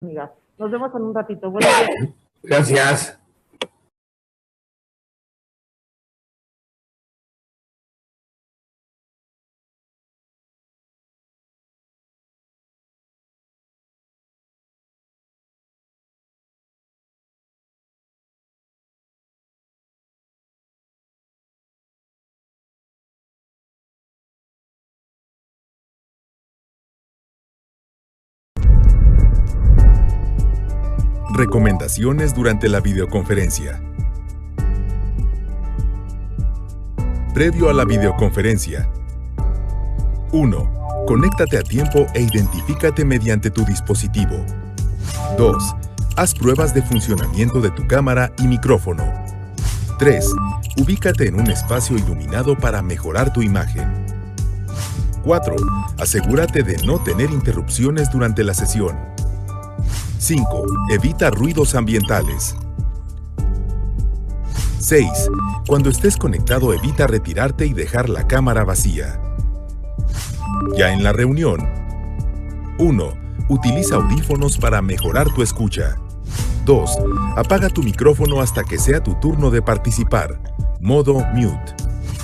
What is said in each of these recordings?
amiga. Nos vemos en un ratito. Buenos días. Gracias. Recomendaciones durante la videoconferencia. Previo a la videoconferencia. 1. Conéctate a tiempo e identifícate mediante tu dispositivo. 2. Haz pruebas de funcionamiento de tu cámara y micrófono. 3. Ubícate en un espacio iluminado para mejorar tu imagen. 4. Asegúrate de no tener interrupciones durante la sesión. 5. Evita ruidos ambientales. 6. Cuando estés conectado, evita retirarte y dejar la cámara vacía. Ya en la reunión. 1. Utiliza audífonos para mejorar tu escucha. 2. Apaga tu micrófono hasta que sea tu turno de participar. Modo mute.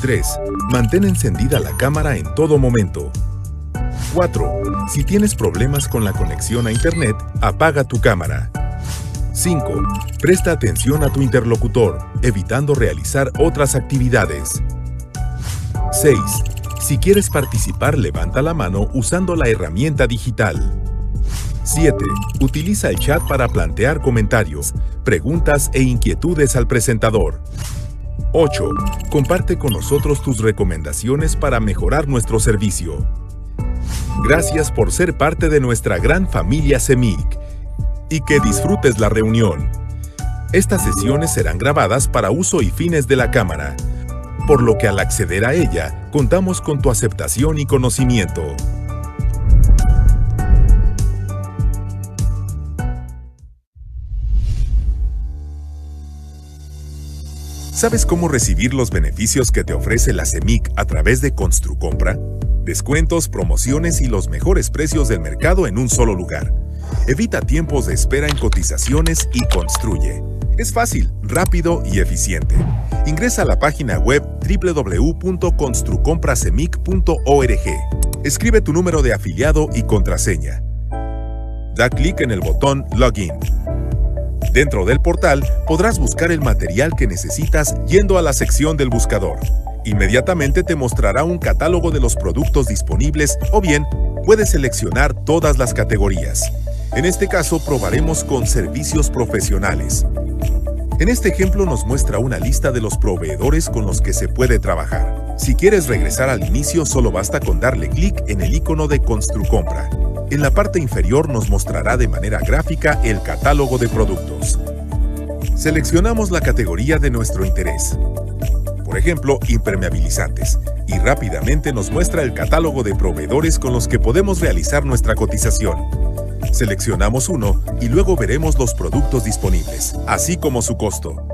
3. Mantén encendida la cámara en todo momento. 4. Si tienes problemas con la conexión a Internet, apaga tu cámara. 5. Presta atención a tu interlocutor, evitando realizar otras actividades. 6. Si quieres participar, levanta la mano usando la herramienta digital. 7. Utiliza el chat para plantear comentarios, preguntas e inquietudes al presentador. 8. Comparte con nosotros tus recomendaciones para mejorar nuestro servicio. Gracias por ser parte de nuestra gran familia CEMIC y que disfrutes la reunión. Estas sesiones serán grabadas para uso y fines de la cámara, por lo que al acceder a ella, contamos con tu aceptación y conocimiento. ¿Sabes cómo recibir los beneficios que te ofrece la CEMIC a través de Construcompra? Descuentos, promociones y los mejores precios del mercado en un solo lugar. Evita tiempos de espera en cotizaciones y construye. Es fácil, rápido y eficiente. Ingresa a la página web www.construcompracemic.org. Escribe tu número de afiliado y contraseña. Da clic en el botón Login. Dentro del portal podrás buscar el material que necesitas yendo a la sección del buscador. Inmediatamente te mostrará un catálogo de los productos disponibles o bien puedes seleccionar todas las categorías. En este caso probaremos con servicios profesionales. En este ejemplo nos muestra una lista de los proveedores con los que se puede trabajar. Si quieres regresar al inicio, solo basta con darle clic en el icono de Construcompra. En la parte inferior nos mostrará de manera gráfica el catálogo de productos. Seleccionamos la categoría de nuestro interés. Por ejemplo, impermeabilizantes, y rápidamente nos muestra el catálogo de proveedores con los que podemos realizar nuestra cotización. Seleccionamos uno y luego veremos los productos disponibles, así como su costo.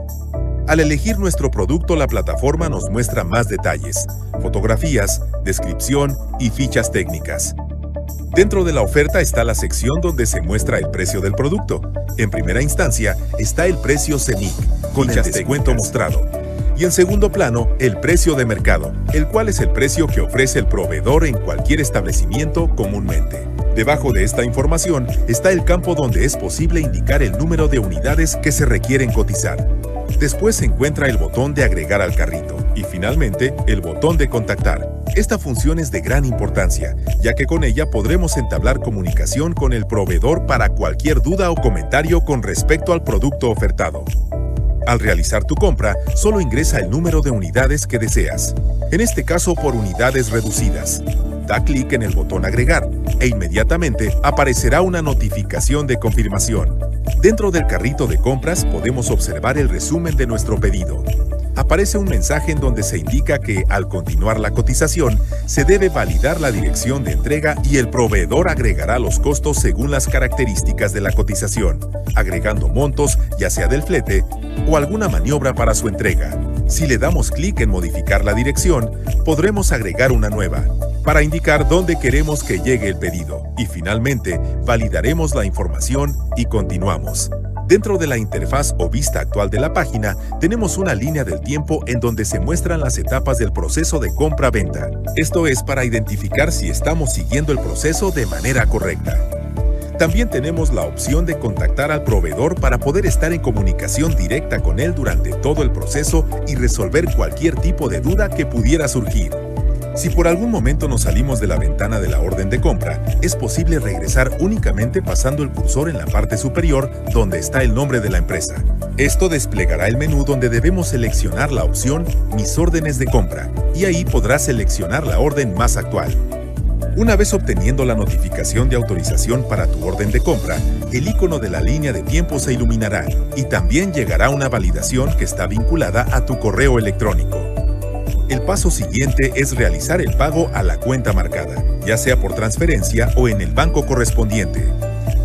Al elegir nuestro producto, la plataforma nos muestra más detalles, fotografías, descripción y fichas técnicas. Dentro de la oferta está la sección donde se muestra el precio del producto. En primera instancia está el precio CEMIC, con el descuento mostrado. Y en segundo plano, el precio de mercado, el cual es el precio que ofrece el proveedor en cualquier establecimiento comúnmente. Debajo de esta información está el campo donde es posible indicar el número de unidades que se requieren cotizar. Después se encuentra el botón de agregar al carrito y finalmente el botón de contactar. Esta función es de gran importancia, ya que con ella podremos entablar comunicación con el proveedor para cualquier duda o comentario con respecto al producto ofertado. Al realizar tu compra, solo ingresa el número de unidades que deseas, en este caso por unidades reducidas. Da clic en el botón agregar e inmediatamente aparecerá una notificación de confirmación. Dentro del carrito de compras podemos observar el resumen de nuestro pedido. Aparece un mensaje en donde se indica que, al continuar la cotización, se debe validar la dirección de entrega y el proveedor agregará los costos según las características de la cotización, agregando montos ya sea del flete o alguna maniobra para su entrega. Si le damos clic en modificar la dirección, podremos agregar una nueva. para indicar dónde queremos que llegue el pedido y finalmente validaremos la información y continuamos. Dentro de la interfaz o vista actual de la página, tenemos una línea del tiempo en donde se muestran las etapas del proceso de compra-venta. Esto es para identificar si estamos siguiendo el proceso de manera correcta. También tenemos la opción de contactar al proveedor para poder estar en comunicación directa con él durante todo el proceso y resolver cualquier tipo de duda que pudiera surgir. Si por algún momento nos salimos de la ventana de la orden de compra, es posible regresar únicamente pasando el cursor en la parte superior donde está el nombre de la empresa. Esto desplegará el menú donde debemos seleccionar la opción Mis órdenes de compra y ahí podrás seleccionar la orden más actual. Una vez obteniendo la notificación de autorización para tu orden de compra, el icono de la línea de tiempo se iluminará y también llegará una validación que está vinculada a tu correo electrónico. El paso siguiente es realizar el pago a la cuenta marcada, ya sea por transferencia o en el banco correspondiente.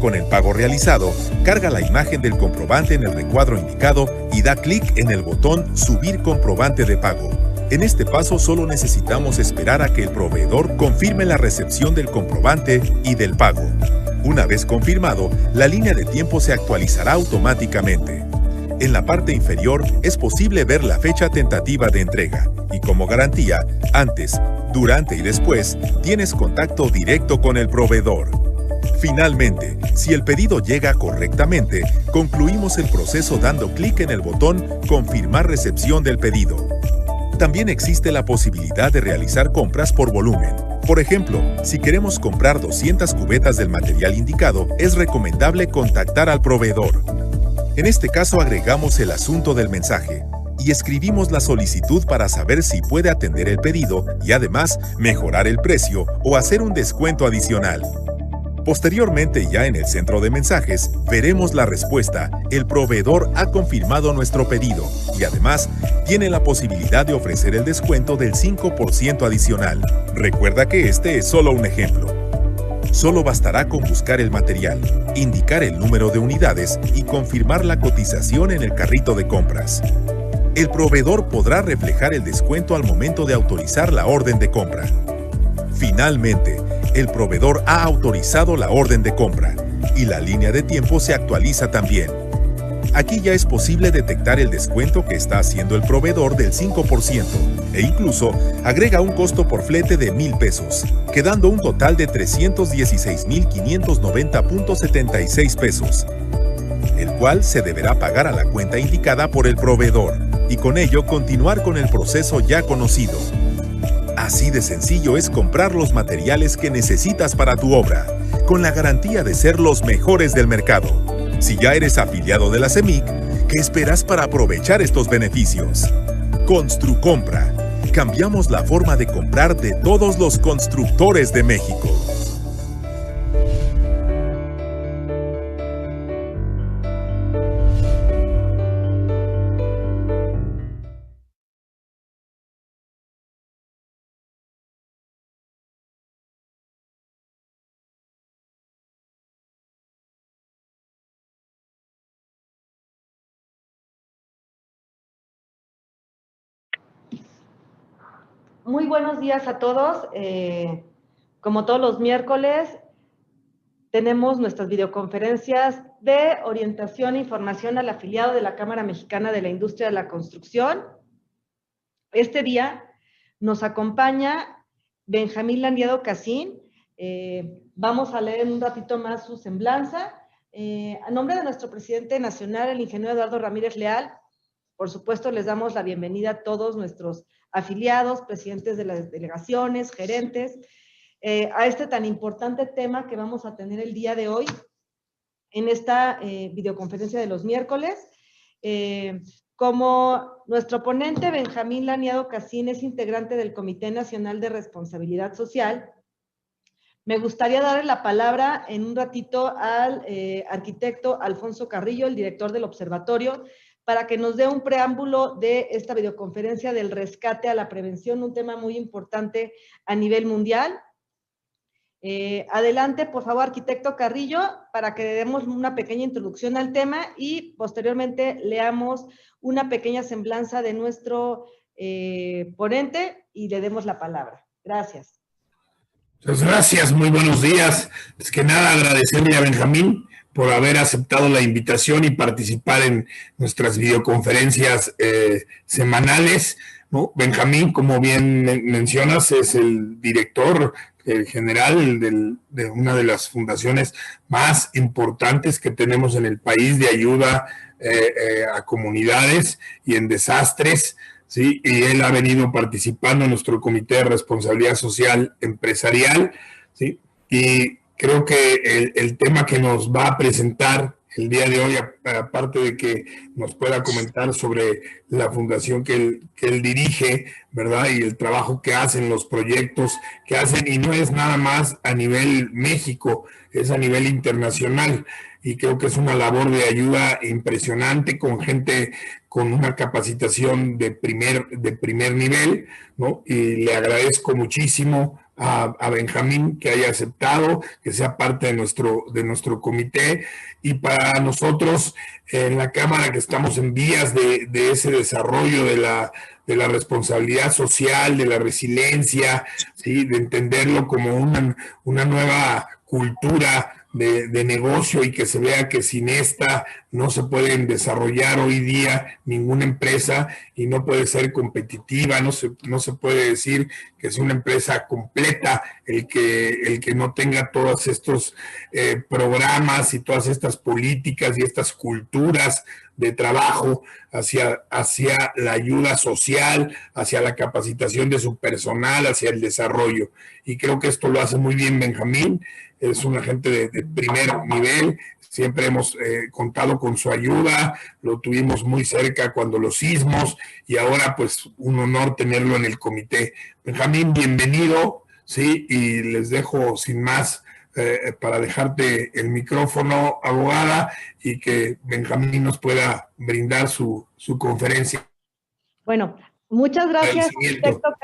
Con el pago realizado, carga la imagen del comprobante en el recuadro indicado y da clic en el botón Subir comprobante de pago. En este paso solo necesitamos esperar a que el proveedor confirme la recepción del comprobante y del pago. Una vez confirmado, la línea de tiempo se actualizará automáticamente. En la parte inferior es posible ver la fecha tentativa de entrega y como garantía, antes, durante y después, tienes contacto directo con el proveedor. Finalmente, si el pedido llega correctamente, concluimos el proceso dando clic en el botón Confirmar recepción del pedido. También existe la posibilidad de realizar compras por volumen. Por ejemplo, si queremos comprar 200 cubetas del material indicado, es recomendable contactar al proveedor. En este caso agregamos el asunto del mensaje y escribimos la solicitud para saber si puede atender el pedido y además mejorar el precio o hacer un descuento adicional. Posteriormente, ya en el centro de mensajes, veremos la respuesta. El proveedor ha confirmado nuestro pedido y además tiene la posibilidad de ofrecer el descuento del 5% adicional. Recuerda que este es solo un ejemplo. Solo bastará con buscar el material, indicar el número de unidades y confirmar la cotización en el carrito de compras. El proveedor podrá reflejar el descuento al momento de autorizar la orden de compra. Finalmente, el proveedor ha autorizado la orden de compra y la línea de tiempo se actualiza también. Aquí ya es posible detectar el descuento que está haciendo el proveedor del 5% e incluso agrega un costo por flete de 1,000 pesos, quedando un total de 316,590.76 pesos, el cual se deberá pagar a la cuenta indicada por el proveedor y con ello continuar con el proceso ya conocido. Así de sencillo es comprar los materiales que necesitas para tu obra, con la garantía de ser los mejores del mercado. Si ya eres afiliado de la CEMIC, ¿qué esperas para aprovechar estos beneficios? Construcompra. Cambiamos la forma de comprar de todos los constructores de México. Muy buenos días a todos. Como todos los miércoles, tenemos nuestras videoconferencias de orientación e información al afiliado de la Cámara Mexicana de la Industria de la Construcción. Este día nos acompaña Benjamín Landiado Casín. Vamos a leer en un ratito más su semblanza. A nombre de nuestro presidente nacional, el ingeniero Eduardo Ramírez Leal, por supuesto, les damos la bienvenida a todos nuestros afiliados, presidentes de las delegaciones, gerentes, a este tan importante tema que vamos a tener el día de hoy en esta videoconferencia de los miércoles. Como nuestro ponente, Benjamín Landiado Casín, es integrante del Comité Nacional de Responsabilidad Social, me gustaría darle la palabra en un ratito al arquitecto Alfonso Carrillo, el director del observatorio, para que nos dé un preámbulo de esta videoconferencia del rescate a la prevención, un tema muy importante a nivel mundial. Adelante, por favor, arquitecto Carrillo, para que demos una pequeña introducción al tema y posteriormente leamos una pequeña semblanza de nuestro ponente y le demos la palabra. Gracias. Muchas gracias, muy buenos días. Es que nada, agradecerle a Benjamín por haber aceptado la invitación y participar en nuestras videoconferencias semanales, ¿no? Benjamín, como bien mencionas, es el director general de una de las fundaciones más importantes que tenemos en el país de ayuda a comunidades y en desastres. Sí, y él ha venido participando en nuestro Comité de Responsabilidad Social Empresarial, ¿sí? Y creo que el tema que nos va a presentar el día de hoy, aparte de que nos pueda comentar sobre la fundación que él dirige, ¿verdad? Y el trabajo que hacen, los proyectos que hacen, y no es nada más a nivel México, es a nivel internacional. Y creo que es una labor de ayuda impresionante con gente con una capacitación de primer nivel, ¿no? Y le agradezco muchísimo a Benjamín que haya aceptado, que sea parte de nuestro comité, y para nosotros en la Cámara que estamos en vías de ese desarrollo de la responsabilidad social, de la resiliencia, ¿sí? De entenderlo como una nueva cultura de negocio, y que se vea que sin esta no se pueden desarrollar hoy día ninguna empresa y no puede ser competitiva, no se puede decir que es una empresa completa el que no tenga todos estos programas y todas estas políticas y estas culturas de trabajo hacia la ayuda social, hacia la capacitación de su personal, hacia el desarrollo. Y creo que esto lo hace muy bien Benjamín. Es una gente de primer nivel, siempre hemos contado con su ayuda, lo tuvimos muy cerca cuando los sismos, y ahora pues un honor tenerlo en el comité. Benjamín, bienvenido, ¿sí? Y les dejo sin más para dejarte el micrófono, abogada, y que Benjamín nos pueda brindar su conferencia. Bueno, muchas gracias, arquitecto.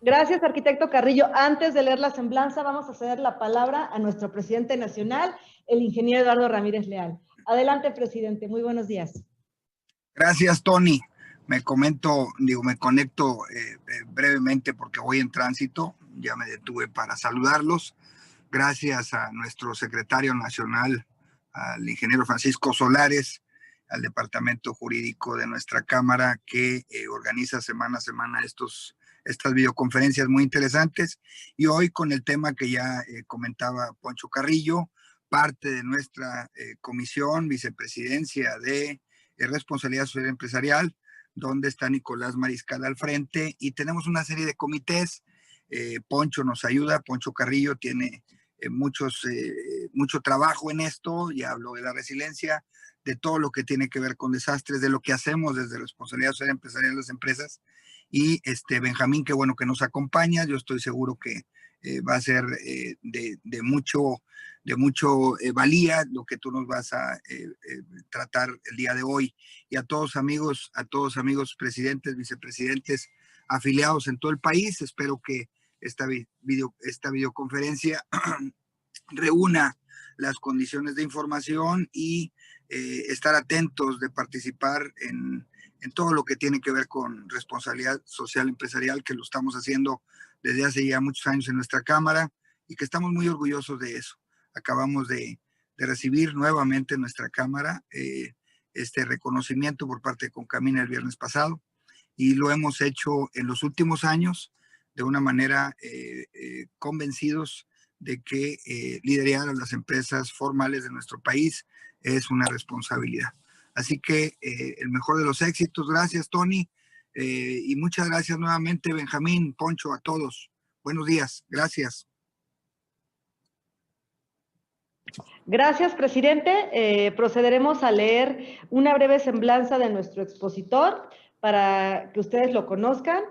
Gracias, arquitecto Carrillo. Antes de leer la semblanza, vamos a ceder la palabra a nuestro presidente nacional, el ingeniero Eduardo Ramírez Leal. Adelante, presidente. Muy buenos días. Gracias, Tony. Me conecto brevemente porque voy en tránsito. Ya me detuve para saludarlos. Gracias a nuestro secretario nacional, al ingeniero Francisco Solares, al departamento jurídico de nuestra Cámara, que organiza semana a semana estas videoconferencias muy interesantes, y hoy con el tema que ya comentaba Poncho Carrillo, parte de nuestra comisión, vicepresidencia de Responsabilidad Social Empresarial, donde está Nicolás Mariscal al frente, y tenemos una serie de comités. Poncho nos ayuda, Poncho Carrillo tiene mucho trabajo en esto, ya habló de la resiliencia, de todo lo que tiene que ver con desastres, de lo que hacemos desde Responsabilidad Social Empresarial de las empresas. Y Benjamín, qué bueno que nos acompaña. Yo estoy seguro que va a ser de mucho valía lo que tú nos vas a tratar el día de hoy. Y a todos amigos presidentes, vicepresidentes, afiliados en todo el país, espero que esta videoconferencia reúna las condiciones de información y estar atentos de participar en todo lo que tiene que ver con responsabilidad social empresarial, que lo estamos haciendo desde hace ya muchos años en nuestra Cámara y que estamos muy orgullosos de eso. Acabamos de recibir nuevamente en nuestra Cámara este reconocimiento por parte de Concamina el viernes pasado, y lo hemos hecho en los últimos años de una manera convencidos de que liderar a las empresas formales de nuestro país es una responsabilidad. Así que el mejor de los éxitos. Gracias, Tony. Y muchas gracias nuevamente, Benjamín, Poncho, a todos. Buenos días. Gracias. Gracias, presidente. Procederemos a leer una breve semblanza de nuestro expositor para que ustedes lo conozcan,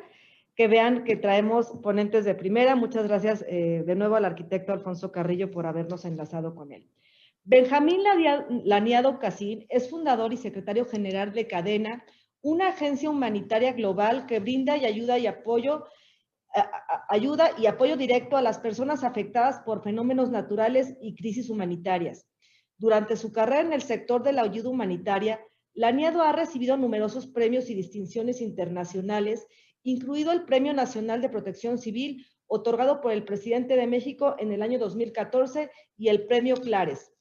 que vean que traemos ponentes de primera. Muchas gracias de nuevo al arquitecto Alfonso Carrillo por habernos enlazado con él. Benjamín Laniado Casín es fundador y secretario general de Cadena, una agencia humanitaria global que brinda ayuda y apoyo directo a las personas afectadas por fenómenos naturales y crisis humanitarias. Durante su carrera en el sector de la ayuda humanitaria, Laniado ha recibido numerosos premios y distinciones internacionales, incluido el Premio Nacional de Protección Civil, otorgado por el presidente de México en el año 2014, y el Premio Clares.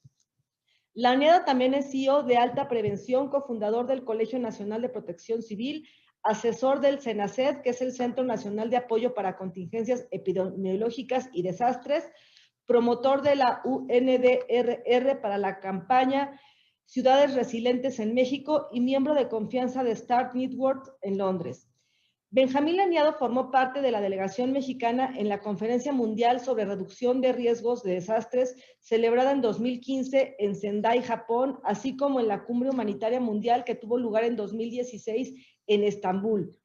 Laniado también es CEO de Alta Prevención, cofundador del Colegio Nacional de Protección Civil, asesor del CENACED, que es el Centro Nacional de Apoyo para Contingencias Epidemiológicas y Desastres, promotor de la UNDRR para la campaña Ciudades Resilientes en México y miembro de confianza de Start Network en Londres. Benjamín Laniado formó parte de la delegación mexicana en la Conferencia Mundial sobre Reducción de Riesgos de Desastres, celebrada en 2015 en Sendai, Japón, así como en la Cumbre Humanitaria Mundial que tuvo lugar en 2016 en Estambul.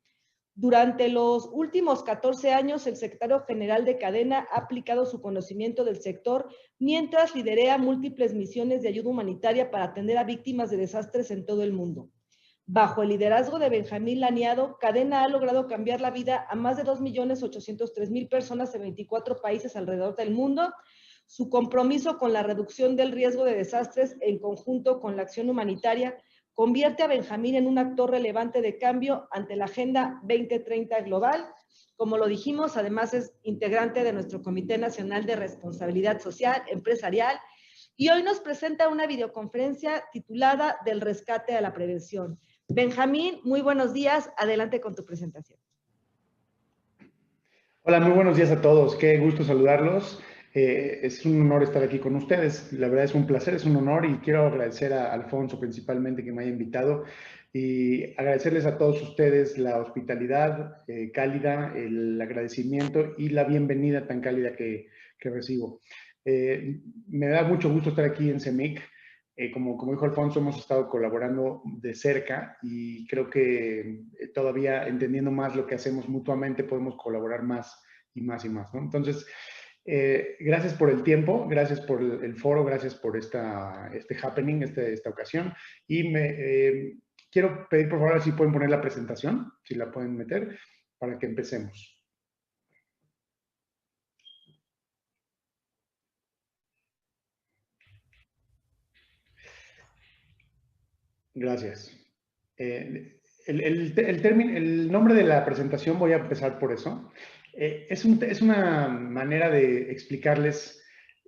Durante los últimos 14 años, el secretario general de Cadena ha aplicado su conocimiento del sector mientras liderea múltiples misiones de ayuda humanitaria para atender a víctimas de desastres en todo el mundo. Bajo el liderazgo de Benjamín Laniado, Cadena ha logrado cambiar la vida a más de 2.803.000 personas en 24 países alrededor del mundo. Su compromiso con la reducción del riesgo de desastres en conjunto con la acción humanitaria convierte a Benjamín en un actor relevante de cambio ante la Agenda 2030 global. Como lo dijimos, además es integrante de nuestro Comité Nacional de Responsabilidad Social Empresarial y hoy nos presenta una videoconferencia titulada Del rescate a la prevención. Benjamín, muy buenos días. Adelante con tu presentación. Hola, muy buenos días a todos. Qué gusto saludarlos. Es un honor estar aquí con ustedes. La verdad es un placer, es un honor y quiero agradecer a Alfonso principalmente que me haya invitado y agradecerles a todos ustedes la hospitalidad cálida, el agradecimiento y la bienvenida tan cálida que recibo. Me da mucho gusto estar aquí en CEMIC. Como dijo Alfonso, hemos estado colaborando de cerca y creo que todavía entendiendo más lo que hacemos mutuamente podemos colaborar más y más y más, ¿no? Entonces, gracias por el tiempo, gracias por el foro, gracias por este happening, esta ocasión. Y quiero pedir por favor si pueden poner la presentación, si la pueden meter, para que empecemos. Gracias. El nombre de la presentación, voy a empezar por eso. Es una manera de explicarles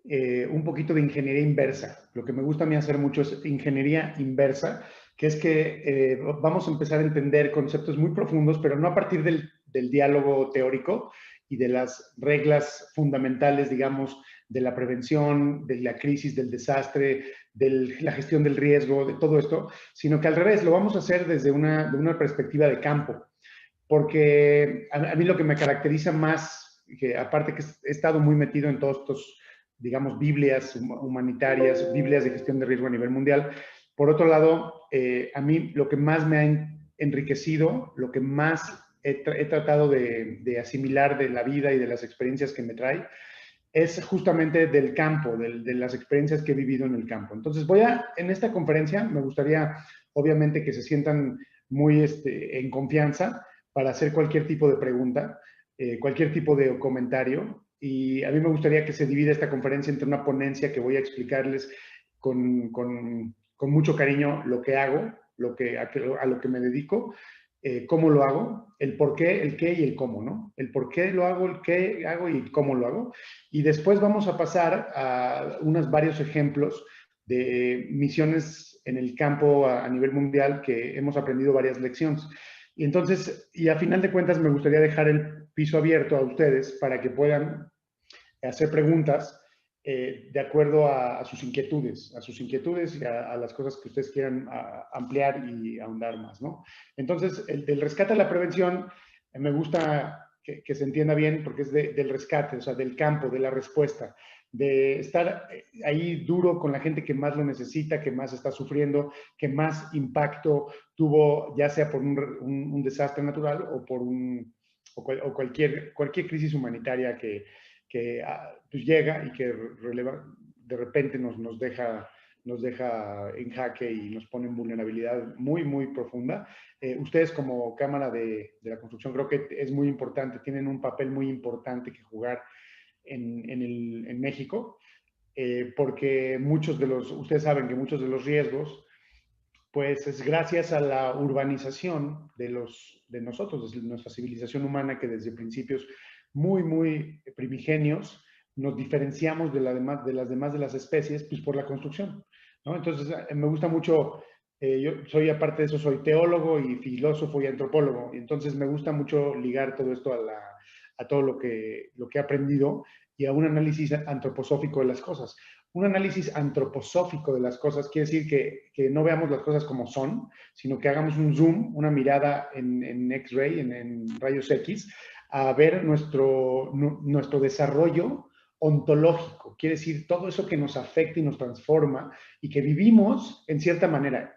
un poquito de ingeniería inversa. Lo que me gusta a mí hacer mucho es ingeniería inversa, que es que vamos a empezar a entender conceptos muy profundos, pero no a partir del diálogo teórico y de las reglas fundamentales, digamos, de la prevención, de la crisis, del desastre, de la gestión del riesgo, de todo esto, sino que al revés, lo vamos a hacer desde una perspectiva de campo. Porque a mí lo que me caracteriza más, que aparte que he estado muy metido en todos estos, digamos, biblias humanitarias, biblias de gestión de riesgo a nivel mundial, por otro lado, a mí lo que más me ha enriquecido, lo que más he tratado de asimilar de la vida y de las experiencias que me trae, es justamente del campo, de las experiencias que he vivido en el campo. Entonces en esta conferencia me gustaría, obviamente, que se sientan muy en confianza para hacer cualquier tipo de pregunta, cualquier tipo de comentario. Y a mí me gustaría que se divida esta conferencia entre una ponencia que voy a explicarles con mucho cariño lo que hago, a lo que me dedico, cómo lo hago, el por qué, el qué y el cómo, ¿no? El por qué lo hago, el qué hago y cómo lo hago. Y después vamos a pasar a varios ejemplos de misiones en el campo a nivel mundial que hemos aprendido varias lecciones. Y entonces, y a final de cuentas, me gustaría dejar el piso abierto a ustedes para que puedan hacer preguntas de acuerdo a sus inquietudes y a las cosas que ustedes quieran ampliar y ahondar más, ¿no? Entonces, el rescate a la prevención, me gusta que se entienda bien porque es del rescate, o sea, del campo, de la respuesta, de estar ahí duro con la gente que más lo necesita, que más está sufriendo, que más impacto tuvo, ya sea por un desastre natural o por cualquier crisis humanitaria que pues llega y que de repente nos deja en jaque y nos pone en vulnerabilidad muy, muy profunda. Ustedes como Cámara de la Construcción creo que es muy importante, tienen un papel muy importante que jugar en México, porque ustedes saben que muchos de los riesgos pues es gracias a la urbanización de nosotros, de nuestra civilización humana, que desde principios muy, muy primigenios, nos diferenciamos de las demás de las especies, pues por la construcción, ¿no? Entonces, me gusta mucho, yo soy, aparte de eso, soy teólogo y filósofo y antropólogo, y entonces me gusta mucho ligar todo esto a todo lo que he aprendido y a un análisis antroposófico de las cosas. Un análisis antroposófico de las cosas quiere decir que no veamos las cosas como son, sino que hagamos un zoom, una mirada en X-ray, en rayos X, a ver nuestro desarrollo ontológico. Quiere decir todo eso que nos afecta y nos transforma y que vivimos en cierta manera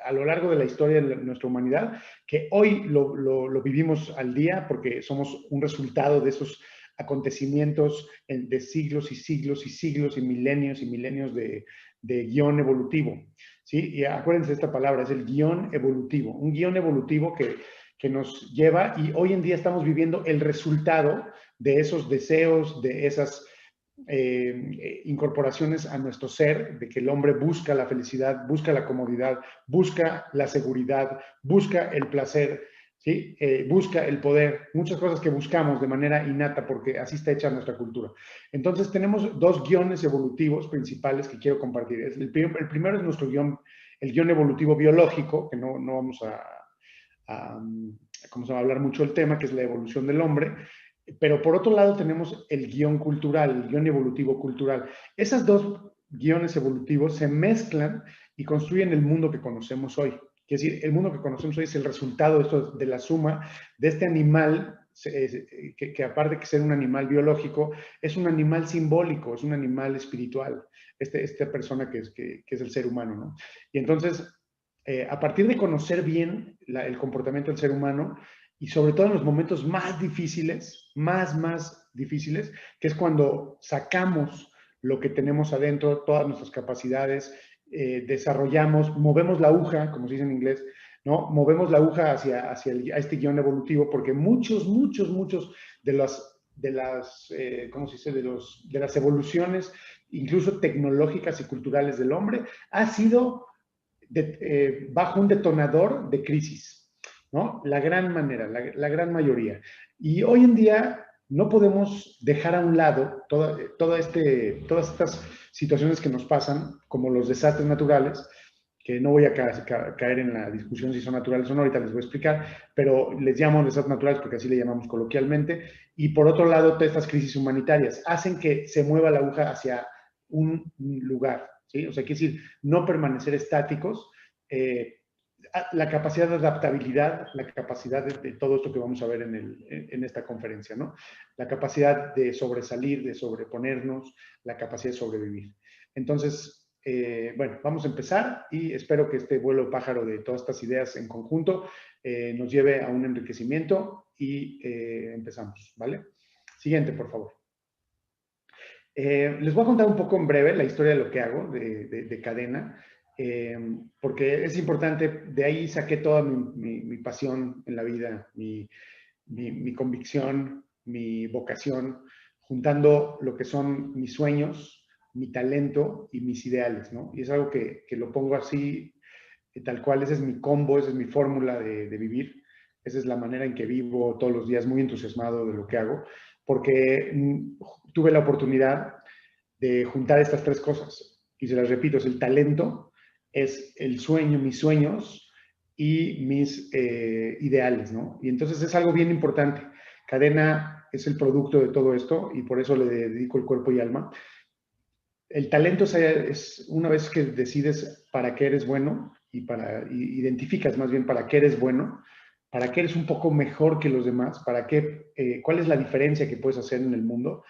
a lo largo de la historia de nuestra humanidad, que hoy lo vivimos al día porque somos un resultado de esos acontecimientos de siglos y siglos y siglos y milenios de guión evolutivo, ¿sí? Y acuérdense de esta palabra, es el guión evolutivo, un guión evolutivo que nos lleva, y hoy en día estamos viviendo el resultado de esos deseos, de esas incorporaciones a nuestro ser, de que el hombre busca la felicidad, busca la comodidad, busca la seguridad, busca el placer, ¿sí? Busca el poder, muchas cosas que buscamos de manera innata porque así está hecha nuestra cultura. Entonces tenemos dos guiones evolutivos principales que quiero compartir. El primero es nuestro guión, el guión evolutivo biológico, que no vamos a hablar mucho del tema, que es la evolución del hombre. Pero por otro lado tenemos el guión cultural, el guión evolutivo cultural. Esas dos guiones evolutivos se mezclan y construyen el mundo que conocemos hoy. Es decir, el mundo que conocemos hoy es el resultado de la suma de este animal, que aparte de ser un animal biológico, es un animal simbólico, es un animal espiritual, esta persona que es el ser humano, ¿no? Y entonces, a partir de conocer bien el comportamiento del ser humano, y sobre todo en los momentos más difíciles, más difíciles, que es cuando sacamos lo que tenemos adentro, todas nuestras capacidades, desarrollamos, movemos la aguja, como se dice en inglés, ¿no? Movemos la aguja hacia este guión evolutivo, porque muchos de las ¿cómo se dice? De las evoluciones, incluso tecnológicas y culturales del hombre, ha sido bajo un detonador de crisis, ¿no? La gran mayoría. Y hoy en día no podemos dejar a un lado todas estas situaciones que nos pasan, como los desastres naturales, que no voy a caer en la discusión si son naturales o no, ahorita les voy a explicar, pero les llamo desastres naturales porque así le llamamos coloquialmente. Y por otro lado, todas estas crisis humanitarias hacen que se mueva la aguja hacia un lugar, ¿sí? O sea, quiere decir, no permanecer estáticos, la capacidad de adaptabilidad, la capacidad de todo esto que vamos a ver en esta conferencia, ¿no? La capacidad de sobresalir, de sobreponernos, la capacidad de sobrevivir. Entonces, bueno, vamos a empezar y espero que este vuelo pájaro de todas estas ideas en conjunto nos lleve a un enriquecimiento y empezamos, ¿vale? Siguiente, por favor. Les voy a contar un poco en breve la historia de lo que hago de Cadena, porque es importante. De ahí saqué toda mi pasión en la vida, mi convicción, mi vocación, juntando lo que son mis sueños, mi talento y mis ideales, ¿no? Y es algo que lo pongo así, tal cual. Ese es mi combo, esa es mi fórmula de vivir. Esa es la manera en que vivo todos los días, muy entusiasmado de lo que hago, porque tuve la oportunidad de juntar estas tres cosas. Y se las repito, es el talento, es el sueño, mis sueños y mis ideales, ¿no? Y entonces es algo bien importante. Cadena es el producto de todo esto y por eso le dedico el cuerpo y alma. El talento es una vez que decides para qué eres bueno y identificas más bien para qué eres bueno, para qué eres un poco mejor que los demás, cuál es la diferencia que puedes hacer en el mundo,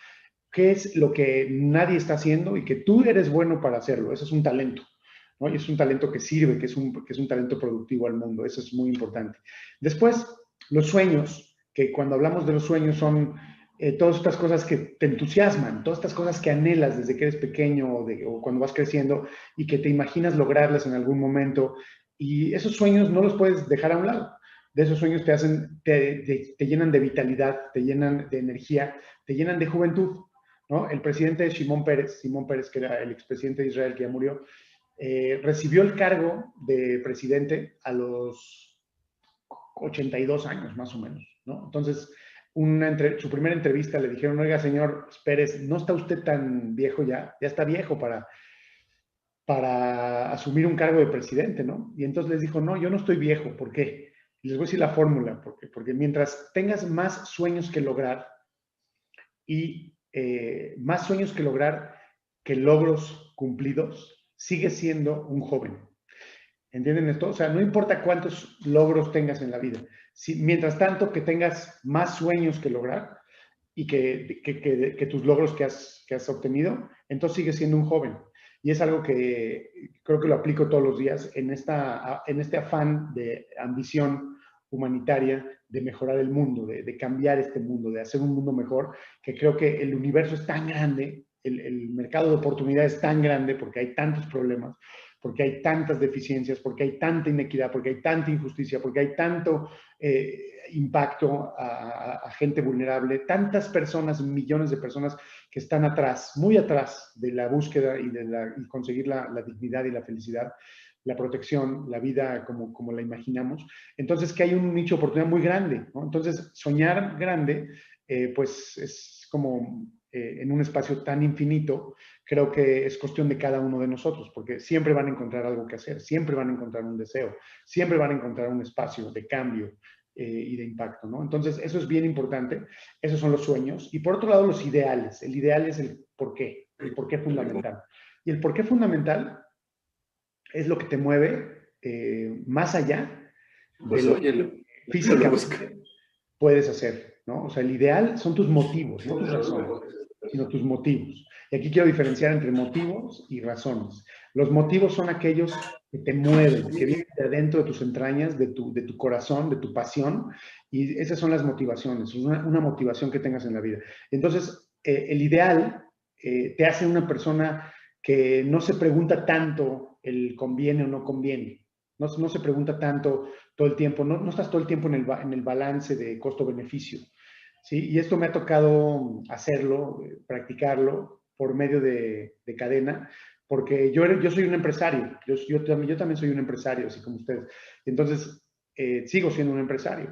qué es lo que nadie está haciendo y que tú eres bueno para hacerlo. Ese es un talento, ¿no? Y es un talento que sirve, que es un talento productivo al mundo. Eso es muy importante. Después, los sueños, que cuando hablamos de los sueños son todas estas cosas que te entusiasman, todas estas cosas que anhelas desde que eres pequeño o cuando vas creciendo y que te imaginas lograrlas en algún momento. Y esos sueños no los puedes dejar a un lado. De esos sueños te llenan de vitalidad, te llenan de energía, te llenan de juventud, ¿no? El presidente Simón Pérez, que era el expresidente de Israel que ya murió, recibió el cargo de presidente a los 82 años, más o menos, ¿no? Entonces, su primera entrevista le dijeron, oiga, señor Pérez, ¿no está usted tan viejo ya? Ya está viejo para asumir un cargo de presidente, ¿no? Y entonces les dijo, no, yo no estoy viejo, ¿por qué? Y les voy a decir la fórmula, porque mientras tengas más sueños que lograr y más sueños que lograr que logros cumplidos, sigues siendo un joven. ¿Entienden esto? O sea, no importa cuántos logros tengas en la vida, mientras tanto que tengas más sueños que lograr y que tus logros que has obtenido, entonces sigues siendo un joven. Y es algo que creo que lo aplico todos los días en este afán de ambición humanitaria, de mejorar el mundo, de cambiar este mundo, de hacer un mundo mejor, que creo que el universo es tan grande, el mercado de oportunidades es tan grande porque hay tantos problemas, porque hay tantas deficiencias, porque hay tanta inequidad, porque hay tanta injusticia, porque hay tanto impacto a gente vulnerable, tantas personas, millones de personas que están atrás, muy atrás de la búsqueda y y conseguir la dignidad y la felicidad, la protección, la vida como la imaginamos. Entonces, que hay un nicho de oportunidad muy grande, ¿no? Entonces, soñar grande, pues es como en un espacio tan infinito, creo que es cuestión de cada uno de nosotros, porque siempre van a encontrar algo que hacer, siempre van a encontrar un deseo, siempre van a encontrar un espacio de cambio y de impacto, ¿no? Entonces, eso es bien importante, esos son los sueños. Y por otro lado, los ideales. El ideal es el porqué fundamental. Y el porqué fundamental es lo que te mueve más allá de lo que físicamente puedes hacer, ¿no? O sea, el ideal son tus motivos, no tus razones, sino tus motivos. Y aquí quiero diferenciar entre motivos y razones. Los motivos son aquellos que te mueven, que vienen de adentro de tus entrañas, de tu corazón, de tu pasión, y esas son las motivaciones, una motivación que tengas en la vida. Entonces, el ideal te hace una persona que no se pregunta tanto el conviene o no conviene, no se pregunta tanto todo el tiempo, no estás todo el tiempo en el balance de costo-beneficio, ¿sí? Y esto me ha tocado hacerlo, practicarlo por medio de cadena, porque yo soy un empresario, yo también soy un empresario, así como ustedes. Entonces, sigo siendo un empresario.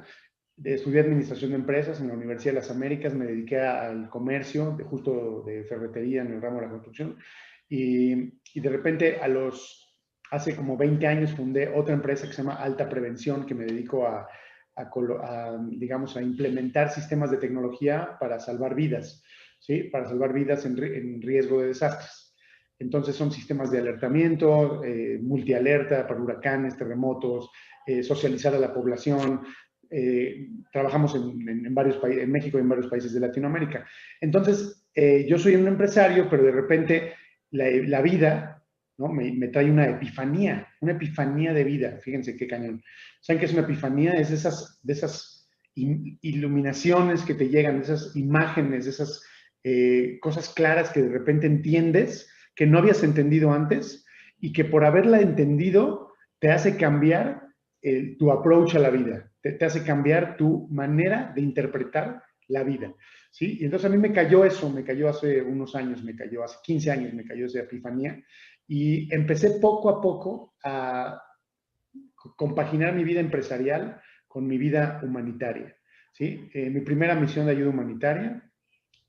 Estudié administración de empresas en la Universidad de las Américas, me dediqué al comercio, justo de ferretería en el ramo de la construcción, y de repente hace como 20 años fundé otra empresa que se llama Alta Prevención, que me dedico digamos, a implementar sistemas de tecnología para salvar vidas, ¿sí? Para salvar vidas en riesgo de desastres. Entonces son sistemas de alertamiento, multialerta para huracanes, terremotos, socializar a la población. Trabajamos en varios países, en México y en varios países de Latinoamérica. Entonces, yo soy un empresario, pero de repente la vida, ¿no? me trae una epifanía de vida. Fíjense qué cañón. ¿Saben qué es una epifanía? Es de esas iluminaciones que te llegan, de esas imágenes, de esas cosas claras que de repente entiendes, que no habías entendido antes, y que por haberla entendido te hace cambiar tu approach a la vida, te hace cambiar tu manera de interpretar la vida, ¿sí? Y entonces a mí me cayó hace unos años, hace 15 años me cayó esa epifanía, y empecé poco a poco a compaginar mi vida empresarial con mi vida humanitaria, ¿sí? Mi primera misión de ayuda humanitaria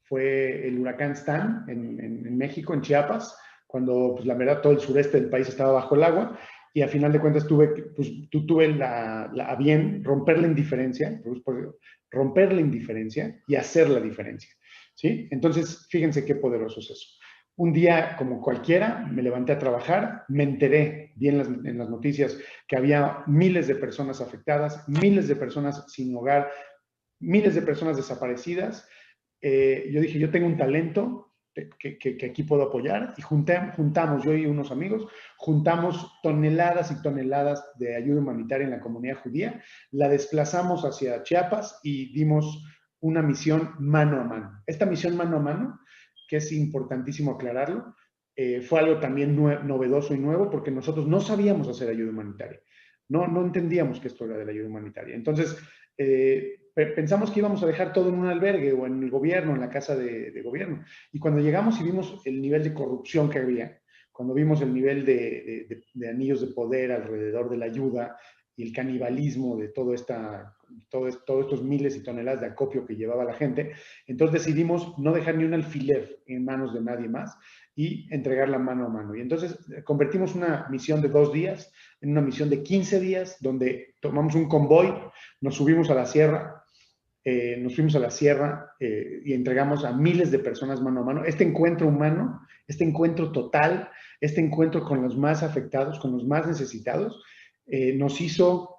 fue el huracán Stan en México, en Chiapas, cuando, pues, la verdad, todo el sureste del país estaba bajo el agua, y a final de cuentas tuve a bien romper la indiferencia, y hacer la diferencia, ¿sí? Entonces, fíjense qué poderoso es eso. Un día, como cualquiera, me levanté a trabajar, me enteré bien en las noticias que había miles de personas afectadas, miles de personas sin hogar, miles de personas desaparecidas. Yo dije, yo tengo un talento que aquí puedo apoyar, y juntamos, yo y unos amigos, juntamos toneladas y toneladas de ayuda humanitaria en la comunidad judía, la desplazamos hacia Chiapas y dimos una misión mano a mano. Esta misión mano a mano, que es importantísimo aclararlo, fue algo también novedoso y nuevo, porque nosotros no sabíamos hacer ayuda humanitaria, no entendíamos que esto era de la ayuda humanitaria. Entonces, pensamos que íbamos a dejar todo en un albergue o en el gobierno, en la casa de gobierno. Y cuando llegamos y vimos el nivel de corrupción que había, cuando vimos el nivel de anillos de poder alrededor de la ayuda, y el canibalismo de todos estos miles y toneladas de acopio que llevaba la gente. Entonces decidimos no dejar ni un alfiler en manos de nadie más y entregarla mano a mano. Y entonces convertimos una misión de 2 días en una misión de 15 días, donde tomamos un convoy, nos subimos a la sierra, nos fuimos a la sierra y entregamos a miles de personas mano a mano. Este encuentro humano, este encuentro total, este encuentro con los más afectados, con los más necesitados, nos hizo,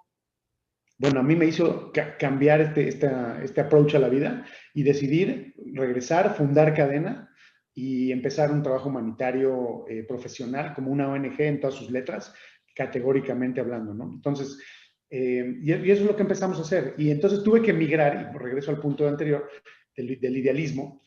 bueno, a mí me hizo cambiar este approach a la vida y decidir regresar, fundar Cadena y empezar un trabajo humanitario profesional como una ONG en todas sus letras, categóricamente hablando, ¿no? Entonces, y eso es lo que empezamos a hacer. Y entonces tuve que migrar, y regreso al punto anterior del idealismo,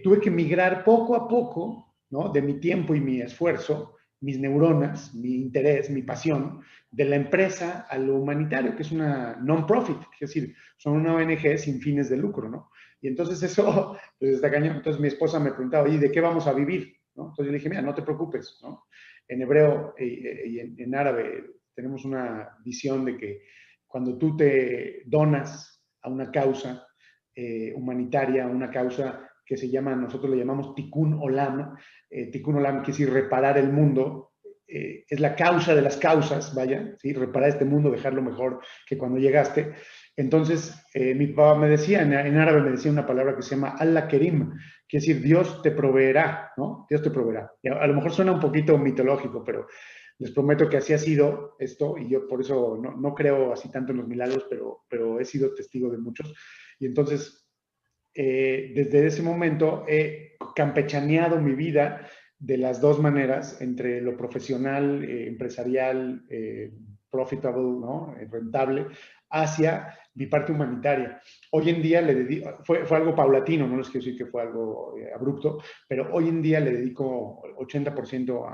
tuve que migrar poco a poco, ¿no? De mi tiempo y mi esfuerzo, mis neuronas, mi interés, mi pasión, de la empresa a lo humanitario, que es una non-profit, es decir, son una ONG sin fines de lucro, ¿no? Y entonces eso, pues está cañón. Entonces mi esposa me preguntaba, ¿y de qué vamos a vivir? ¿No? Entonces yo le dije, mira, no te preocupes, ¿no? En hebreo y en árabe tenemos una visión de que cuando tú te donas a una causa humanitaria, a una causa que se llama, nosotros le llamamos Tikkun Olam, Tikkun Olam quiere decir reparar el mundo, es la causa de las causas, vaya, ¿sí? Reparar este mundo, dejarlo mejor que cuando llegaste. Entonces, mi papá me decía, en árabe me decía una palabra que se llama Allah Kerim, quiere decir Dios te proveerá, ¿no? Dios te proveerá. Y a lo mejor suena un poquito mitológico, pero les prometo que así ha sido esto, y yo por eso no creo así tanto en los milagros, pero he sido testigo de muchos. Y entonces, desde ese momento he campechaneado mi vida de las dos maneras, entre lo profesional, empresarial, profitable, ¿no? Rentable, hacia mi parte humanitaria. Hoy en día le dedico, fue algo paulatino, no les quiero decir que fue algo abrupto, pero hoy en día le dedico 80%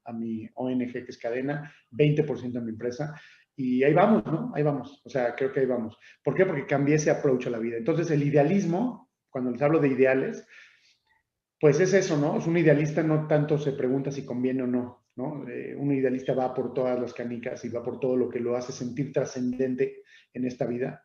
a mi ONG, que es Cadena, 20% a mi empresa, y ahí vamos, ¿no? Ahí vamos, o sea, creo que ahí vamos. ¿Por qué? Porque cambié ese approach a la vida. Entonces, el idealismo, cuando les hablo de ideales, pues es eso, ¿no? Es un idealista, no tanto se pregunta si conviene o no, ¿no? Un idealista va por todas las canicas y va por todo lo que lo hace sentir trascendente en esta vida.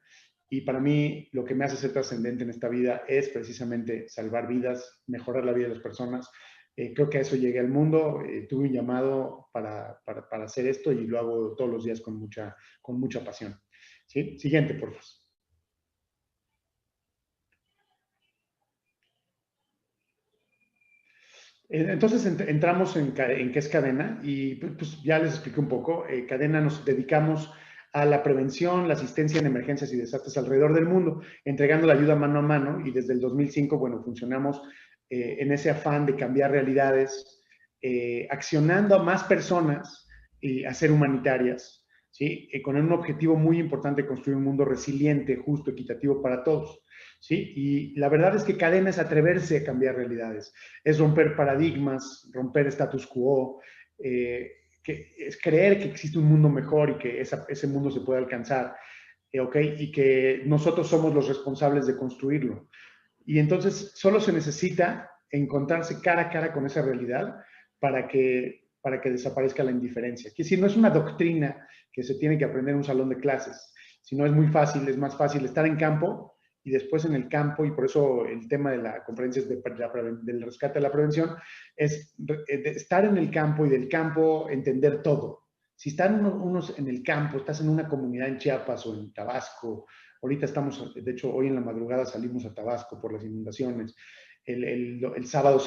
Y para mí, lo que me hace ser trascendente en esta vida es precisamente salvar vidas, mejorar la vida de las personas. Creo que a eso llegué al mundo, tuve un llamado para hacer esto y lo hago todos los días con mucha pasión. ¿Sí? Siguiente, por favor. Entonces entramos en qué es Cadena y pues ya les expliqué un poco. Cadena nos dedicamos a la prevención, la asistencia en emergencias y desastres alrededor del mundo, entregando la ayuda mano a mano, y desde el 2005, bueno, funcionamos en ese afán de cambiar realidades, accionando a más personas a ser humanitarias, ¿sí? Con un objetivo muy importante: construir un mundo resiliente, justo, equitativo para todos. ¿Sí? Y la verdad es que Cadena es atreverse a cambiar realidades, es romper paradigmas, romper status quo, que es creer que existe un mundo mejor y que ese mundo se puede alcanzar, ¿ok? Y que nosotros somos los responsables de construirlo. Y entonces solo se necesita encontrarse cara a cara con esa realidad para que desaparezca la indiferencia. Que si no es una doctrina que se tiene que aprender en un salón de clases, sino es muy fácil, es más fácil estar en campo y después en el campo, y por eso el tema de la conferencia del rescate de la prevención, es estar en el campo y del campo entender todo. Si están unos en el campo, estás en una comunidad en Chiapas o en Tabasco, ahorita estamos, de hecho, hoy en la madrugada salimos a Tabasco por las inundaciones, el sábado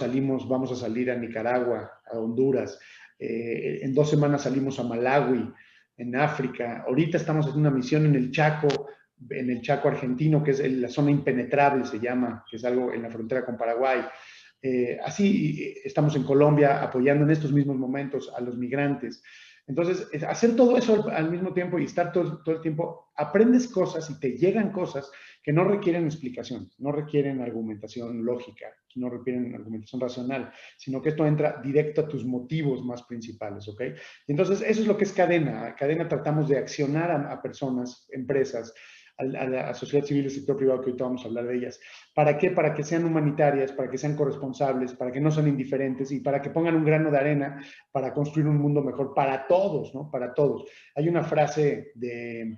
vamos a salir a Nicaragua, a Honduras, en 2 semanas salimos a Malawi, en África, ahorita estamos haciendo una misión en el Chaco argentino, que es la zona impenetrable, se llama, que es algo en la frontera con Paraguay. Así estamos en Colombia apoyando en estos mismos momentos a los migrantes. Entonces, hacer todo eso al mismo tiempo y estar todo el tiempo, aprendes cosas y te llegan cosas que no requieren explicación, no requieren argumentación lógica, no requieren argumentación racional, sino que esto entra directo a tus motivos más principales, ¿ok? Y entonces, eso es lo que es Cadena. Cadena tratamos de accionar a personas, empresas, a la sociedad civil y al sector privado, que ahorita vamos a hablar de ellas. ¿Para qué? Para que sean humanitarias, para que sean corresponsables, para que no sean indiferentes y para que pongan un grano de arena para construir un mundo mejor para todos, ¿no? Para todos. Hay una frase de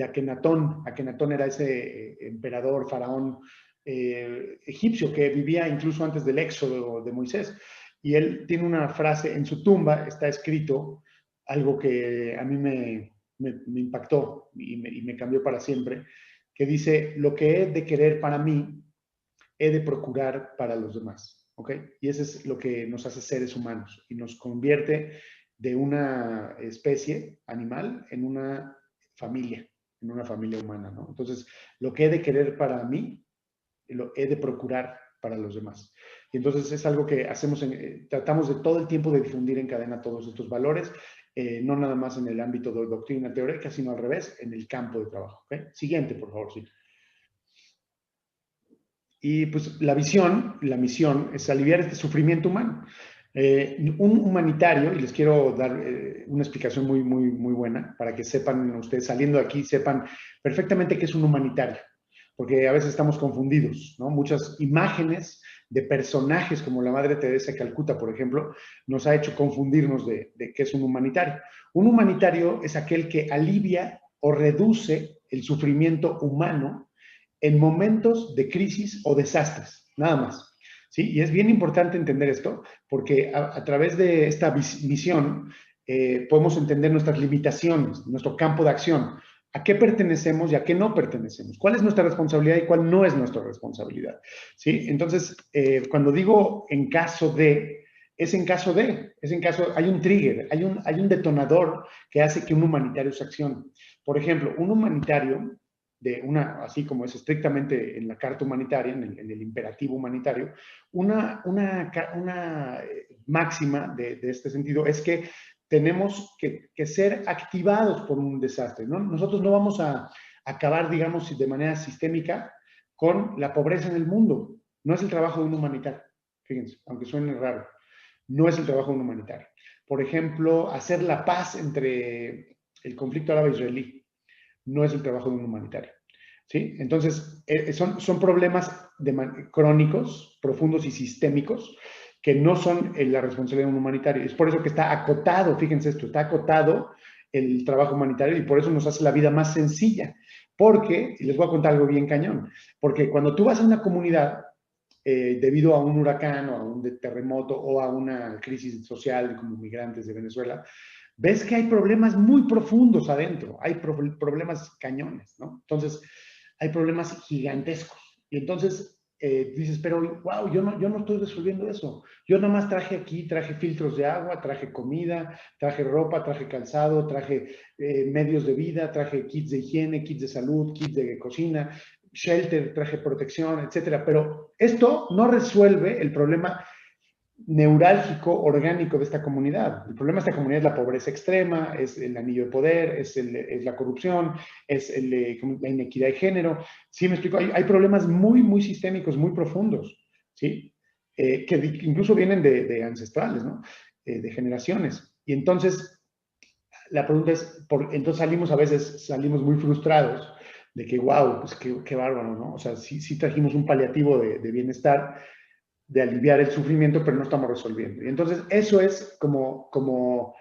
Akenatón. Akenatón era ese emperador, faraón egipcio que vivía incluso antes del éxodo de Moisés. Y él tiene una frase en su tumba, está escrito algo que a mí me impactó y me cambió para siempre, que dice: lo que he de querer para mí, he de procurar para los demás. ¿Ok? Y eso es lo que nos hace seres humanos y nos convierte de una especie animal en una familia humana, ¿no? Entonces, lo que he de querer para mí, lo he de procurar para los demás. Y entonces es algo que hacemos, tratamos de todo el tiempo de difundir en cadena todos estos valores, no nada más en el ámbito de doctrina teórica, sino al revés, en el campo de trabajo. ¿Okay? Siguiente, por favor, sí. Y pues la misión es aliviar este sufrimiento humano. Un humanitario, y les quiero dar una explicación muy buena para que sepan ustedes, saliendo de aquí, sepan perfectamente qué es un humanitario, porque a veces estamos confundidos, ¿no? Muchas imágenes de personajes como la Madre Teresa de Calcuta, por ejemplo, nos ha hecho confundirnos de qué es un humanitario. Un humanitario es aquel que alivia o reduce el sufrimiento humano en momentos de crisis o desastres, nada más. ¿Sí? Y es bien importante entender esto, porque a través de esta misión podemos entender nuestras limitaciones, nuestro campo de acción, a qué pertenecemos y a qué no pertenecemos, cuál es nuestra responsabilidad y cuál no es nuestra responsabilidad. ¿Sí? Entonces, cuando digo en caso de, hay un trigger, hay un detonador que hace que un humanitario se accione. Por ejemplo, un humanitario, así como es estrictamente en la carta humanitaria, en el imperativo humanitario, una máxima de este sentido es que tenemos que ser activados por un desastre, ¿no? Nosotros no vamos a acabar, digamos, de manera sistémica con la pobreza en el mundo. No es el trabajo de un humanitario, fíjense, aunque suene raro, no es el trabajo de un humanitario. Por ejemplo, hacer la paz entre el conflicto árabe-israelí no es el trabajo de un humanitario. ¿Sí? Entonces, son problemas crónicos, profundos y sistémicos que no son la responsabilidad de un humanitario. Es por eso que está acotado, fíjense esto, está acotado el trabajo humanitario y por eso nos hace la vida más sencilla. Porque, y les voy a contar algo bien cañón, porque cuando tú vas a una comunidad, debido a un huracán o a un terremoto o a una crisis social como migrantes de Venezuela, ves que hay problemas muy profundos adentro, hay problemas cañones, ¿no? Entonces, hay problemas gigantescos. Y entonces dices, pero wow, yo no estoy resolviendo eso. Yo nada más traje filtros de agua, traje comida, traje ropa, traje calzado, traje medios de vida, traje kits de higiene, kits de salud, kits de cocina, shelter, traje protección, etcétera. Pero esto no resuelve el problema neurálgico, orgánico de esta comunidad. El problema de esta comunidad es la pobreza extrema, es el anillo de poder, es la corrupción, es la inequidad de género. Sí, me explico, hay problemas muy sistémicos, muy profundos, ¿sí? Que incluso vienen de ancestrales, ¿no? De generaciones. Y entonces, la pregunta es, entonces a veces salimos muy frustrados de que, wow, pues qué bárbaro, ¿no? O sea, sí trajimos un paliativo de bienestar, de aliviar el sufrimiento, pero no estamos resolviendo. Y entonces eso es como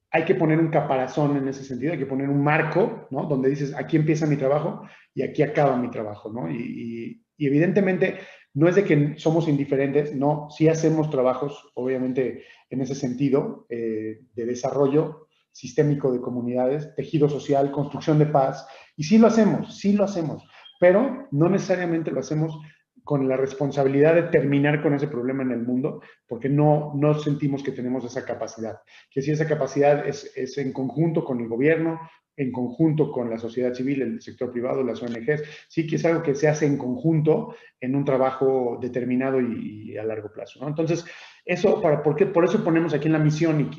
hay que poner un caparazón en ese sentido, hay que poner un marco, ¿no? Donde dices, aquí empieza mi trabajo y aquí acaba mi trabajo, ¿no? Y evidentemente no es de que somos indiferentes, no, sí hacemos trabajos, obviamente, en ese sentido, de desarrollo sistémico de comunidades, tejido social, construcción de paz, y sí lo hacemos, pero no necesariamente lo hacemos con la responsabilidad de terminar con ese problema en el mundo, porque no sentimos que tenemos esa capacidad. Que si esa capacidad es en conjunto con el gobierno, en conjunto con la sociedad civil, el sector privado, las ONGs, sí que es algo que se hace en conjunto en un trabajo determinado y a largo plazo, ¿no? Entonces, eso, por eso ponemos aquí en la misión y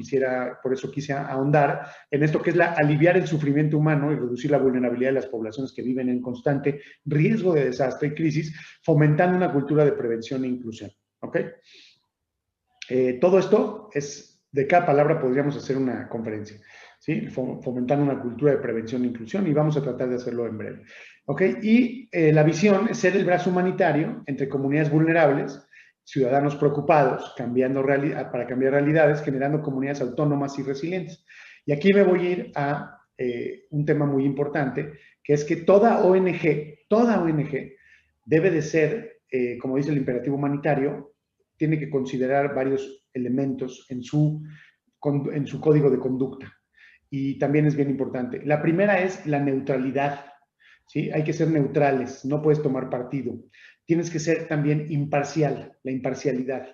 por eso quise ahondar en esto que es aliviar el sufrimiento humano y reducir la vulnerabilidad de las poblaciones que viven en constante riesgo de desastre y crisis, fomentando una cultura de prevención e inclusión, ¿ok? Todo esto de cada palabra podríamos hacer una conferencia. ¿sí? Fomentando una cultura de prevención e inclusión, y vamos a tratar de hacerlo en breve. ¿Ok? Y la visión es ser el brazo humanitario entre comunidades vulnerables, ciudadanos preocupados, para cambiar realidades, generando comunidades autónomas y resilientes. Y aquí me voy a ir a un tema muy importante, que es que toda ONG debe de ser, como dice el imperativo humanitario, tiene que considerar varios elementos en su código de conducta. Y también es bien importante. La primera es la neutralidad. ¿Sí? Hay que ser neutrales, no puedes tomar partido. Tienes que ser también imparcial, la imparcialidad.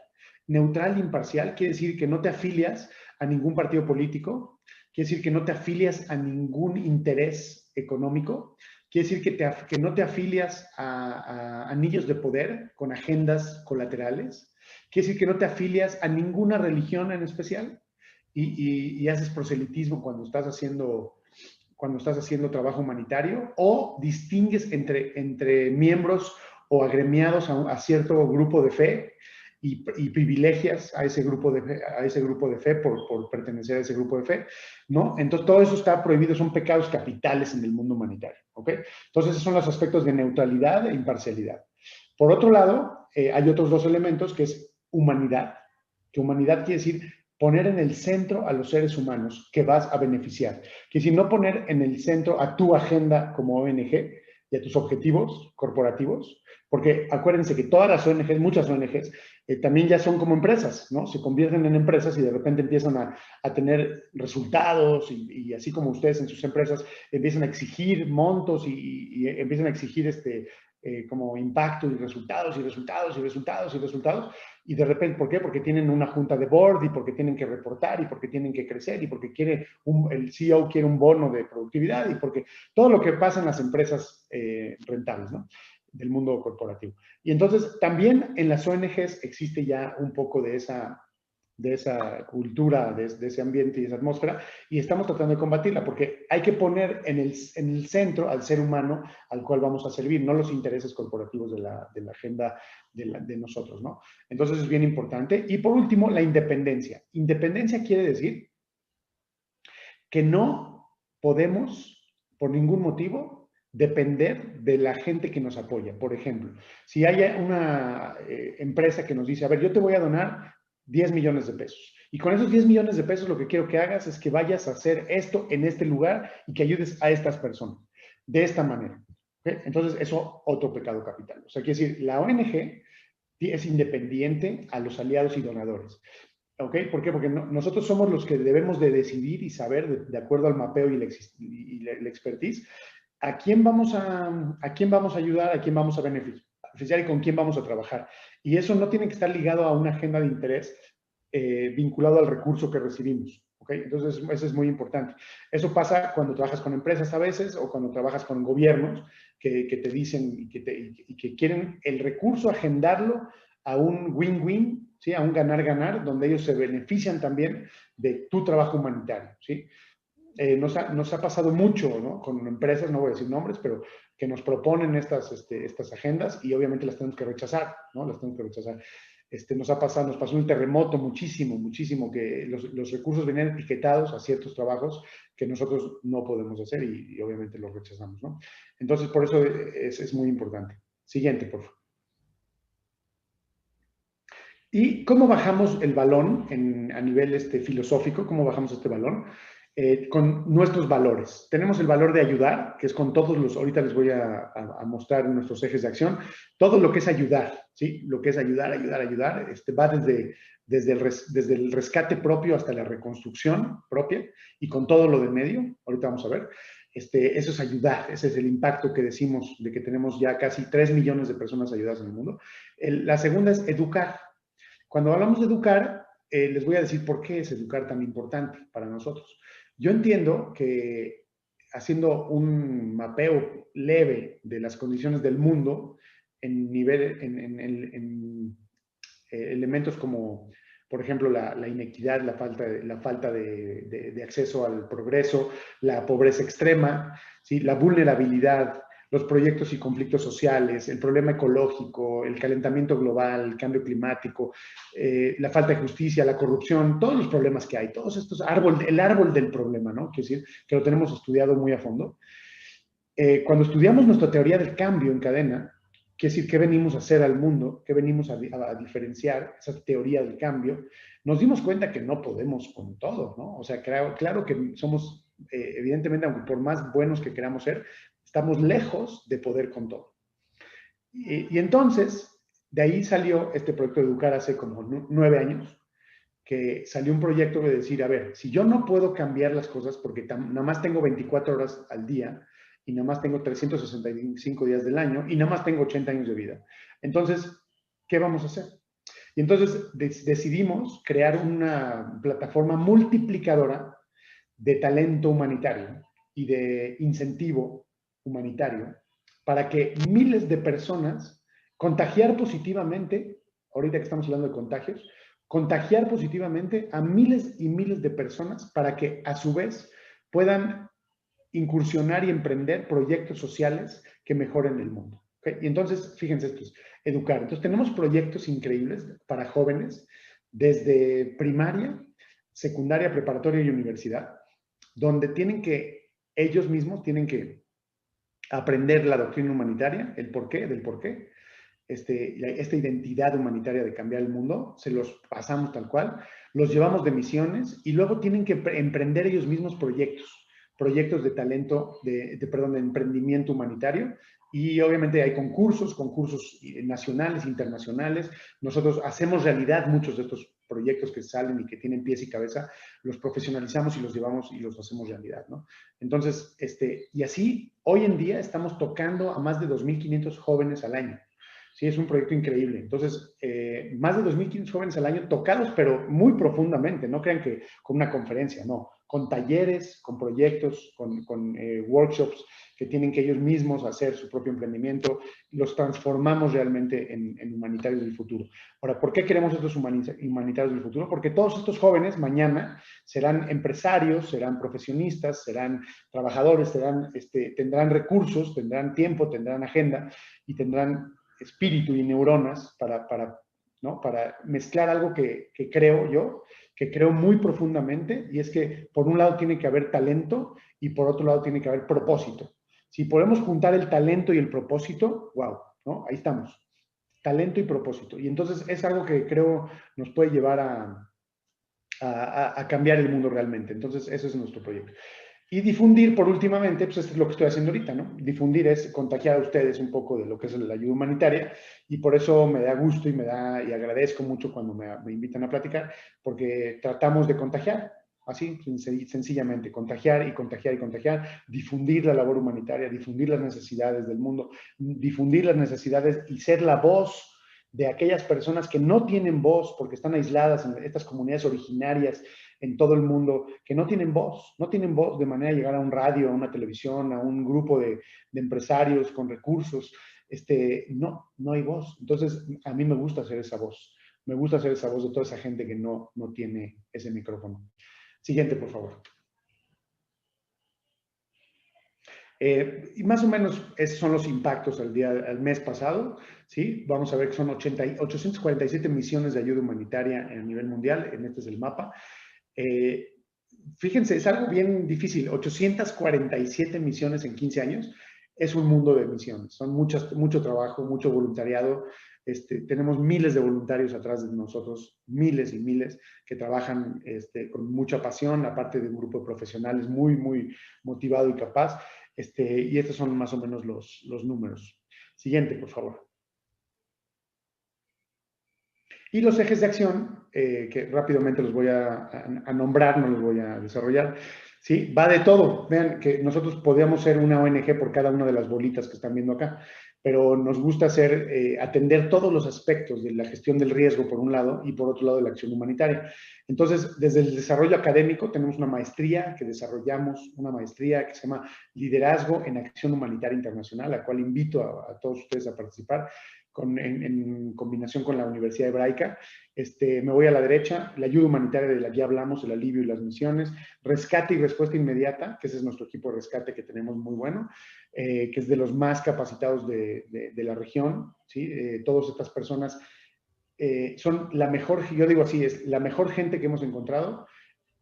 Neutral, imparcial, quiere decir que no te afilias a ningún partido político, quiere decir que no te afilias a ningún interés económico, quiere decir que no te afilias a anillos de poder con agendas colaterales, quiere decir que no te afilias a ninguna religión en especial y haces proselitismo cuando estás haciendo trabajo humanitario, o distingues entre miembros o agremiados a cierto grupo de fe y privilegias a ese grupo de fe por pertenecer a ese grupo de fe, ¿no? Entonces, todo eso está prohibido, son pecados capitales en el mundo humanitario, ¿ok? Entonces, esos son los aspectos de neutralidad e imparcialidad. Por otro lado, hay otros dos elementos, que es humanidad, que humanidad quiere decir poner en el centro a los seres humanos que vas a beneficiar. Que si no poner en el centro a tu agenda como ONG y a tus objetivos corporativos, porque acuérdense que todas las ONGs, muchas ONGs, también ya son como empresas, ¿no? Se convierten en empresas y de repente empiezan a tener resultados y así como ustedes en sus empresas empiezan a exigir montos y empiezan a exigir como impacto y resultados, y de repente, ¿por qué? Porque tienen una junta de board y porque tienen que reportar y porque tienen que crecer y porque el CEO quiere un bono de productividad y porque todo lo que pasa en las empresas rentables, ¿no? Del mundo corporativo. Y entonces también en las ONGs existe ya un poco de esa cultura, de ese ambiente y esa atmósfera, y estamos tratando de combatirla, porque hay que poner en el centro al ser humano al cual vamos a servir, no los intereses corporativos de la agenda de nosotros, ¿no? Entonces es bien importante. Y por último, la independencia. Independencia quiere decir que no podemos, por ningún motivo, depender de la gente que nos apoya. Por ejemplo, si hay una empresa que nos dice, a ver, yo te voy a donar 10 millones de pesos. Y con esos 10 millones de pesos lo que quiero que hagas es que vayas a hacer esto en este lugar y que ayudes a estas personas. De esta manera. ¿Okay? Entonces, eso otro pecado capital. O sea, quiere decir, la ONG es independiente a los aliados y donadores. ¿Ok? ¿Por qué? Porque nosotros somos los que debemos de decidir y saber, de acuerdo al mapeo y la expertise, a quién vamos a ayudar, a quién vamos a beneficiar y con quién vamos a trabajar. Y eso no tiene que estar ligado a una agenda de interés vinculado al recurso que recibimos. ¿Okay? Entonces, eso es muy importante. Eso pasa cuando trabajas con empresas a veces o cuando trabajas con gobiernos que te dicen y que quieren el recurso agendarlo a un win-win, ¿sí? A un ganar-ganar, donde ellos se benefician también de tu trabajo humanitario, ¿sí? Nos ha pasado mucho, ¿no? Con empresas, no voy a decir nombres, pero que nos proponen estas agendas y obviamente las tenemos que rechazar, ¿no? Las tenemos que rechazar. Nos pasó un terremoto muchísimo, que los recursos venían etiquetados a ciertos trabajos que nosotros no podemos hacer y obviamente los rechazamos, ¿no? Entonces, por eso es muy importante. Siguiente, por favor. ¿Y cómo bajamos el balón a nivel filosófico? ¿Cómo bajamos este balón? Con nuestros valores. Tenemos el valor de ayudar, que es con todos ahorita les voy a mostrar nuestros ejes de acción, todo lo que es ayudar, ¿sí? Lo que es ayudar, va desde el rescate propio hasta la reconstrucción propia y con todo lo de medio, ahorita vamos a ver. Eso es ayudar, ese es el impacto que decimos de que tenemos ya casi 3 millones de personas ayudadas en el mundo. La segunda es educar. Cuando hablamos de educar, les voy a decir por qué es educar tan importante para nosotros. Yo entiendo que haciendo un mapeo leve de las condiciones del mundo en elementos como, por ejemplo, la inequidad, la falta de acceso al progreso, la pobreza extrema, ¿sí? La vulnerabilidad, los proyectos y conflictos sociales, el problema ecológico, el calentamiento global, el cambio climático, la falta de justicia, la corrupción, todos los problemas que hay, todos estos el árbol del problema, ¿no? Quiero decir, que lo tenemos estudiado muy a fondo. Cuando estudiamos nuestra teoría del cambio en cadena, quiere decir qué venimos a hacer al mundo, qué venimos a diferenciar, esa teoría del cambio, nos dimos cuenta que no podemos con todo, ¿no? O sea, claro que somos, evidentemente, aunque por más buenos que queramos ser, estamos lejos de poder con todo. Y entonces, de ahí salió este proyecto de Educar hace como 9 años, que salió un proyecto de decir, a ver, si yo no puedo cambiar las cosas porque nada más tengo 24 horas al día y nada más tengo 365 días del año y nada más tengo 80 años de vida, entonces, ¿qué vamos a hacer? Y entonces decidimos crear una plataforma multiplicadora de talento humanitario y de incentivo humanitario para que miles de personas contagiar positivamente, ahorita que estamos hablando de contagios, contagiar positivamente a miles y miles de personas para que a su vez puedan incursionar y emprender proyectos sociales que mejoren el mundo. ¿Okay? Y entonces, fíjense esto, es educar. Entonces tenemos proyectos increíbles para jóvenes desde primaria, secundaria, preparatoria y universidad, donde ellos mismos tienen que aprender la doctrina humanitaria, el porqué del porqué, esta identidad humanitaria de cambiar el mundo, se los pasamos tal cual, los llevamos de misiones y luego tienen que emprender ellos mismos proyectos de talento, de emprendimiento humanitario. Y obviamente hay concursos nacionales, internacionales. Nosotros hacemos realidad muchos de estos proyectos que salen y que tienen pies y cabeza, los profesionalizamos y los llevamos y los hacemos realidad, ¿no? Entonces, y así, hoy en día estamos tocando a más de 2.500 jóvenes al año. Sí, es un proyecto increíble. Entonces, más de 2.500 jóvenes al año tocados, pero muy profundamente. No crean que con una conferencia, no. Con talleres, con proyectos, con workshops que tienen que ellos mismos hacer su propio emprendimiento. Los transformamos realmente en humanitarios del futuro. Ahora, ¿por qué queremos estos humanitarios del futuro? Porque todos estos jóvenes mañana serán empresarios, serán profesionistas, serán trabajadores, tendrán recursos, tendrán tiempo, tendrán agenda y tendrán espíritu y neuronas para mezclar algo que creo muy profundamente, y es que por un lado tiene que haber talento y por otro lado tiene que haber propósito. Si podemos juntar el talento y el propósito, wow, ¿no? Ahí estamos. Talento y propósito. Y entonces es algo que creo nos puede llevar a cambiar el mundo realmente. Entonces, eso es nuestro proyecto. Y difundir, por últimamente, pues es lo que estoy haciendo ahorita, ¿no? Difundir es contagiar a ustedes un poco de lo que es la ayuda humanitaria, y por eso me da gusto y agradezco mucho cuando me invitan a platicar, porque tratamos de contagiar, así, sencillamente, contagiar y contagiar y contagiar, difundir la labor humanitaria, difundir las necesidades del mundo, difundir las necesidades y ser la voz de aquellas personas que no tienen voz porque están aisladas en estas comunidades originarias en todo el mundo, que no tienen voz de manera de llegar a un radio, a una televisión, a un grupo de empresarios con recursos. No hay voz. Entonces, a mí me gusta hacer esa voz. Me gusta hacer esa voz de toda esa gente que no tiene ese micrófono. Siguiente, por favor. Y más o menos esos son los impactos al mes pasado, ¿sí? Vamos a ver que son 847 misiones de ayuda humanitaria a nivel mundial, este es el mapa. Fíjense, es algo bien difícil, 847 misiones en 15 años, es un mundo de misiones, son mucho trabajo, mucho voluntariado. Tenemos miles de voluntarios atrás de nosotros, miles y miles que trabajan con mucha pasión, aparte de un grupo de profesionales muy, muy motivado y capaz. Y estos son más o menos los números. Siguiente, por favor. Y los ejes de acción, que rápidamente los voy a nombrar, no los voy a desarrollar. ¿Sí? Va de todo. Vean que nosotros podríamos ser una ONG por cada una de las bolitas que están viendo acá, pero nos gusta atender todos los aspectos de la gestión del riesgo por un lado y por otro lado de la acción humanitaria. Entonces, desde el desarrollo académico tenemos una maestría que desarrollamos, una maestría que se llama Liderazgo en Acción Humanitaria Internacional, la cual invito a todos ustedes a participar. en combinación con la Universidad Hebraica. Me voy a la derecha, la ayuda humanitaria de la que ya hablamos, el alivio y las misiones, rescate y respuesta inmediata, que ese es nuestro equipo de rescate que tenemos muy bueno, que es de los más capacitados de la región, ¿sí? Todas estas personas son la mejor, yo digo así, es la mejor gente que hemos encontrado,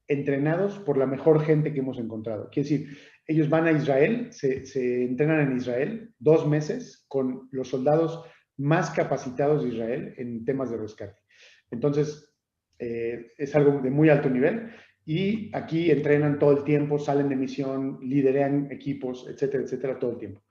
entrenados por la mejor gente que hemos encontrado. Quiere decir, ellos van a Israel, se entrenan en Israel 2 meses con los soldados más capacitados de Israel en temas de rescate. Entonces, es algo de muy alto nivel y aquí entrenan todo el tiempo, salen de misión, lideran equipos, etcétera, etcétera, todo el tiempo.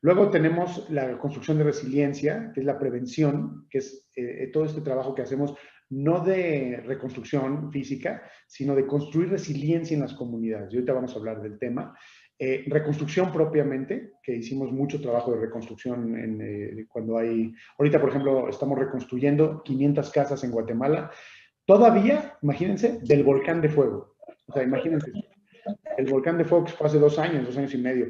Luego tenemos la construcción de resiliencia, que es la prevención, que es todo este trabajo que hacemos no de reconstrucción física, sino de construir resiliencia en las comunidades. Y ahorita vamos a hablar del tema. Reconstrucción propiamente, que hicimos mucho trabajo de reconstrucción cuando hay... Ahorita, por ejemplo, estamos reconstruyendo 500 casas en Guatemala. Todavía, imagínense, del volcán de fuego. O sea, imagínense, el volcán de fuego que fue hace 2 años, 2 años y medio.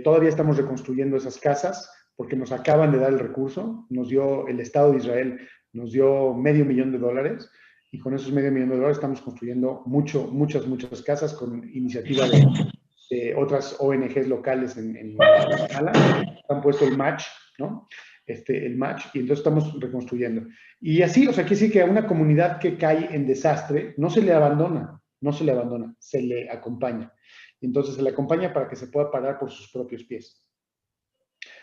Todavía estamos reconstruyendo esas casas porque nos acaban de dar el recurso. Nos dio el Estado de Israel, nos dio $500,000 y con esos $500,000 estamos construyendo muchas casas con iniciativa de otras ONGs locales en Guatemala. Han puesto el match, ¿no? El match, y entonces estamos reconstruyendo. Y así, o sea, quiere decir que a una comunidad que cae en desastre no se le abandona, se le acompaña. Entonces se le acompaña para que se pueda parar por sus propios pies.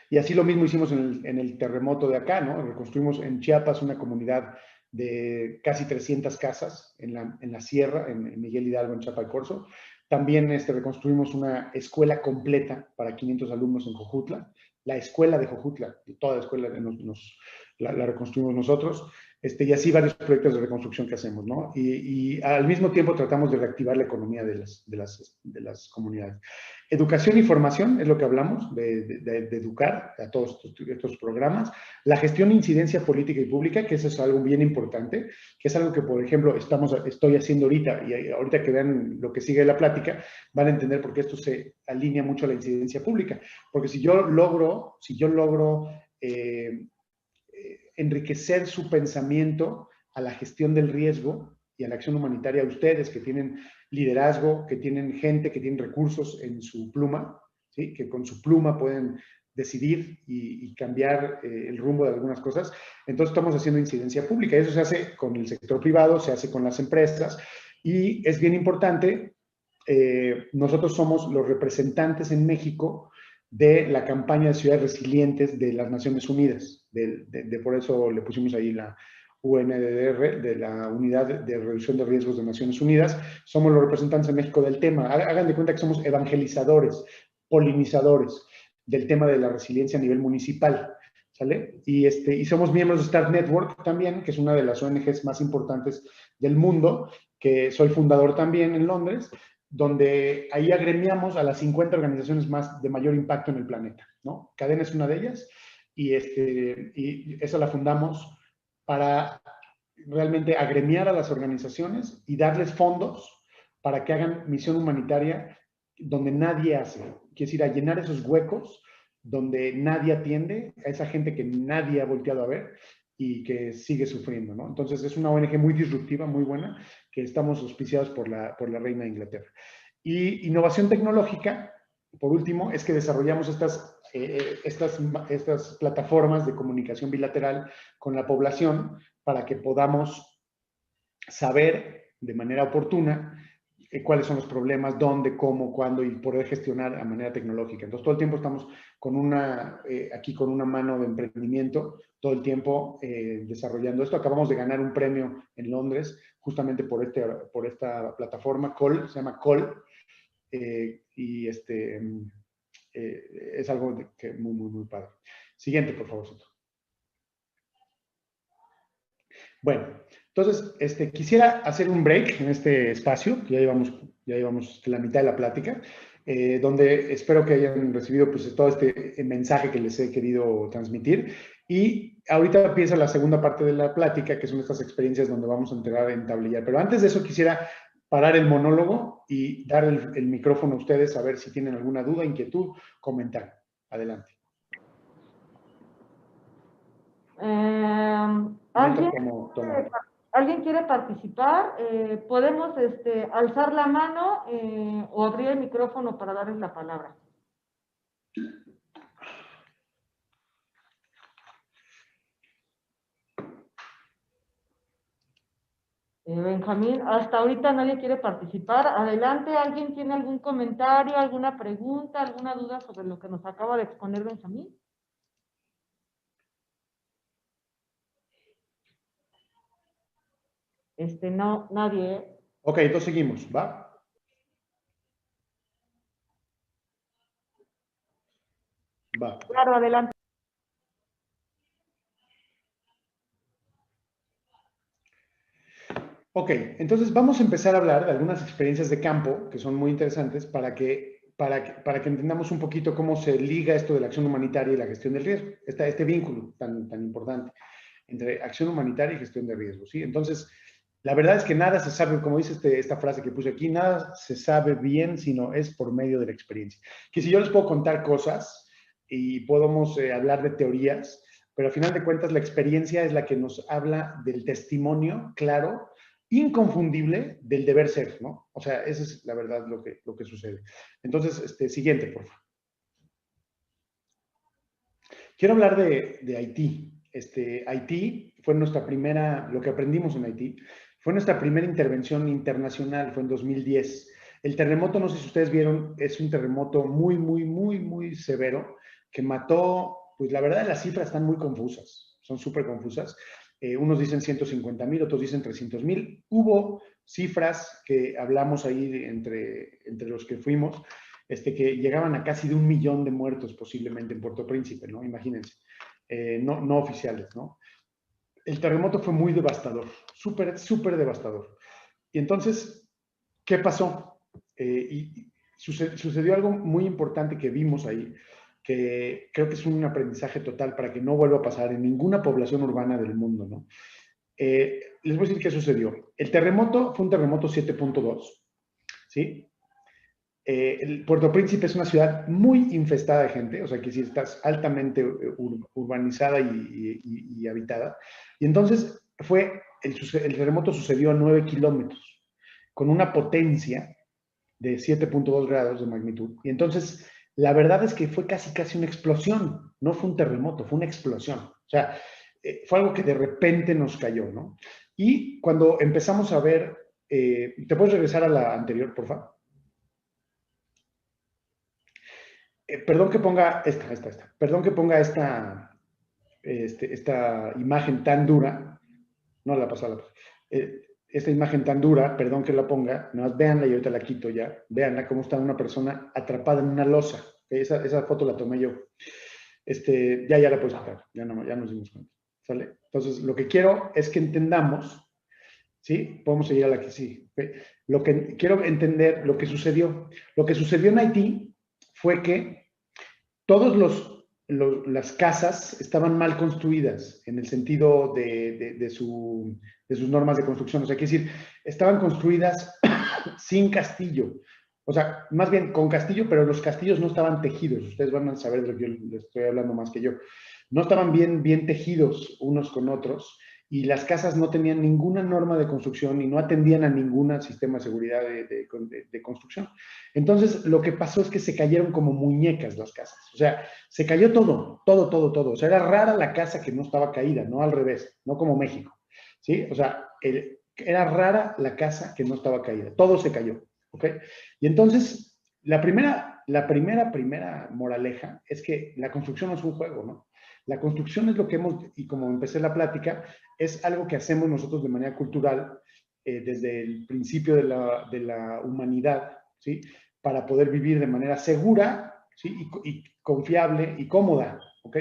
Y así lo mismo hicimos en el terremoto de acá, ¿no? Reconstruimos en Chiapas una comunidad de casi 300 casas en la sierra, en Miguel Hidalgo, en Chiapa-de-Corzo. También reconstruimos una escuela completa para 500 alumnos en Jojutla. La escuela de Jojutla, toda la escuela la reconstruimos nosotros. Y así varios proyectos de reconstrucción que hacemos, ¿no? Y al mismo tiempo tratamos de reactivar la economía de las comunidades. Educación y formación es lo que hablamos, de educar a todos estos programas. La gestión de incidencia política y pública, que eso es algo bien importante, que es algo que, por ejemplo, estoy haciendo ahorita, y ahorita que vean lo que sigue de la plática, van a entender por qué esto se alinea mucho a la incidencia pública. Porque si yo logro enriquecer su pensamiento a la gestión del riesgo y a la acción humanitaria, a ustedes que tienen liderazgo, que tienen gente, que tienen recursos en su pluma, ¿sí? Que con su pluma pueden decidir y cambiar el rumbo de algunas cosas. Entonces estamos haciendo incidencia pública. Eso se hace con el sector privado, se hace con las empresas y es bien importante. Nosotros somos los representantes en México de la campaña de ciudades resilientes de las Naciones Unidas. Por eso le pusimos ahí la UNDR, de la Unidad de Reducción de Riesgos de Naciones Unidas. Somos los representantes en México del tema. Hagan de cuenta que somos evangelizadores, polinizadores del tema de la resiliencia a nivel municipal, ¿sale? Y somos miembros de Start Network también, que es una de las ONGs más importantes del mundo, que soy fundador también en Londres, donde ahí agremiamos a las 50 organizaciones de mayor impacto en el planeta, ¿no? Cadena es una de ellas, y esa la fundamos para realmente agremiar a las organizaciones y darles fondos para que hagan misión humanitaria donde nadie hace. Quiere decir, a llenar esos huecos donde nadie atiende, a esa gente que nadie ha volteado a ver y que sigue sufriendo, ¿no? Entonces es una ONG muy disruptiva, muy buena, que estamos auspiciados por la Reina de Inglaterra. Y innovación tecnológica, por último, es que desarrollamos estas plataformas de comunicación bilateral con la población para que podamos saber de manera oportuna cuáles son los problemas, dónde, cómo, cuándo y poder gestionar a manera tecnológica. Entonces, todo el tiempo estamos aquí con una mano de emprendimiento, todo el tiempo desarrollando esto. Acabamos de ganar un premio en Londres, justamente por esta plataforma, COL, se llama COL, y es algo que muy, muy, muy padre. Siguiente, por favor, Cito. Bueno, entonces, quisiera hacer un break en este espacio, que ya llevamos la mitad de la plática, donde espero que hayan recibido pues, todo este mensaje que les he querido transmitir. Y ahorita empieza la segunda parte de la plática, que son estas experiencias donde vamos a entrar en tablillar. Pero antes de eso quisiera parar el monólogo y dar el micrófono a ustedes a ver si tienen alguna duda, inquietud, comentario. Adelante. ¿Alguien, ¿alguien quiere participar? Podemos alzar la mano o abrir el micrófono para darles la palabra. Benjamín, hasta ahorita nadie quiere participar. Adelante, ¿alguien tiene algún comentario, alguna pregunta, alguna duda sobre lo que nos acaba de exponer Benjamín? No, nadie. Ok, entonces seguimos, ¿va? Va. Claro, adelante. Ok, entonces vamos a empezar a hablar de algunas experiencias de campo que son muy interesantes para que entendamos un poquito cómo se liga esto de la acción humanitaria y la gestión del riesgo, este vínculo tan importante entre acción humanitaria y gestión de riesgo, ¿sí? Entonces, la verdad es que nada se sabe, como dice esta frase que puse aquí, nada se sabe bien sino es por medio de la experiencia. Que si yo les puedo contar cosas y podemos hablar de teorías, pero al final de cuentas la experiencia es la que nos habla del testimonio claro, inconfundible del deber ser, ¿no? O sea, esa es la verdad lo que sucede. Entonces, siguiente, por favor. Quiero hablar de Haití. Haití fue nuestra primera, lo que aprendimos en Haití, fue nuestra primera intervención internacional, fue en 2010. El terremoto, no sé si ustedes vieron, es un terremoto muy severo que mató, pues la verdad las cifras están muy confusas, son súper confusas. Unos dicen 150,000, otros dicen 300,000. Hubo cifras que hablamos ahí entre los que fuimos, que llegaban a casi de 1 millón de muertos posiblemente en Puerto Príncipe, ¿no? Imagínense, no oficiales, ¿no? El terremoto fue muy devastador, súper devastador. Y entonces, ¿qué pasó? Sucedió algo muy importante que vimos ahí, que creo que es un aprendizaje total para que no vuelva a pasar en ninguna población urbana del mundo, ¿no? Les voy a decir qué sucedió. El terremoto fue un terremoto 7.2, ¿sí? El Puerto Príncipe es una ciudad muy infestada de gente, o sea que sí estás altamente urbanizada y habitada. Y entonces el terremoto sucedió a 9 kilómetros, con una potencia de 7.2 grados de magnitud. Y entonces, la verdad es que fue casi una explosión, no fue un terremoto, fue una explosión. O sea, fue algo que de repente nos cayó, ¿no? Y cuando empezamos a ver, ¿te puedes regresar a la anterior, por favor? Perdón que ponga perdón que ponga esta imagen tan dura, no la pasada, esta imagen tan dura, perdón que la ponga, nada más véanla y ahorita la quito ya, véanla cómo está una persona atrapada en una losa, esa foto la tomé yo, ya la puedes quitar, ya nos dimos cuenta, ¿sale? Entonces, lo que quiero es que entendamos, ¿sí? Podemos seguir a la que sí, ¿okay? Lo que quiero entender, lo que sucedió en Haití fue que todas las casas estaban mal construidas en el sentido de sus normas de construcción. O sea, quiere decir, estaban construidas sin castillo. O sea, más bien con castillo, pero los castillos no estaban tejidos. Ustedes van a saber de lo que yo les estoy hablando más que yo. No estaban bien tejidos unos con otros y las casas no tenían ninguna norma de construcción y no atendían a ningún sistema de seguridad de construcción. Entonces, lo que pasó es que se cayeron como muñecas las casas. O sea, se cayó todo. O sea, era rara la casa que no estaba caída, no al revés, no como México, ¿sí? O sea, era rara la casa que no estaba caída. Todo se cayó, ¿ok? Y entonces, la primera moraleja es que la construcción no es un juego, ¿no? La construcción es lo que y como empecé la plática, es algo que hacemos nosotros de manera cultural desde el principio de la humanidad, ¿sí? Para poder vivir de manera segura, ¿sí? Y confiable y cómoda, ¿ok?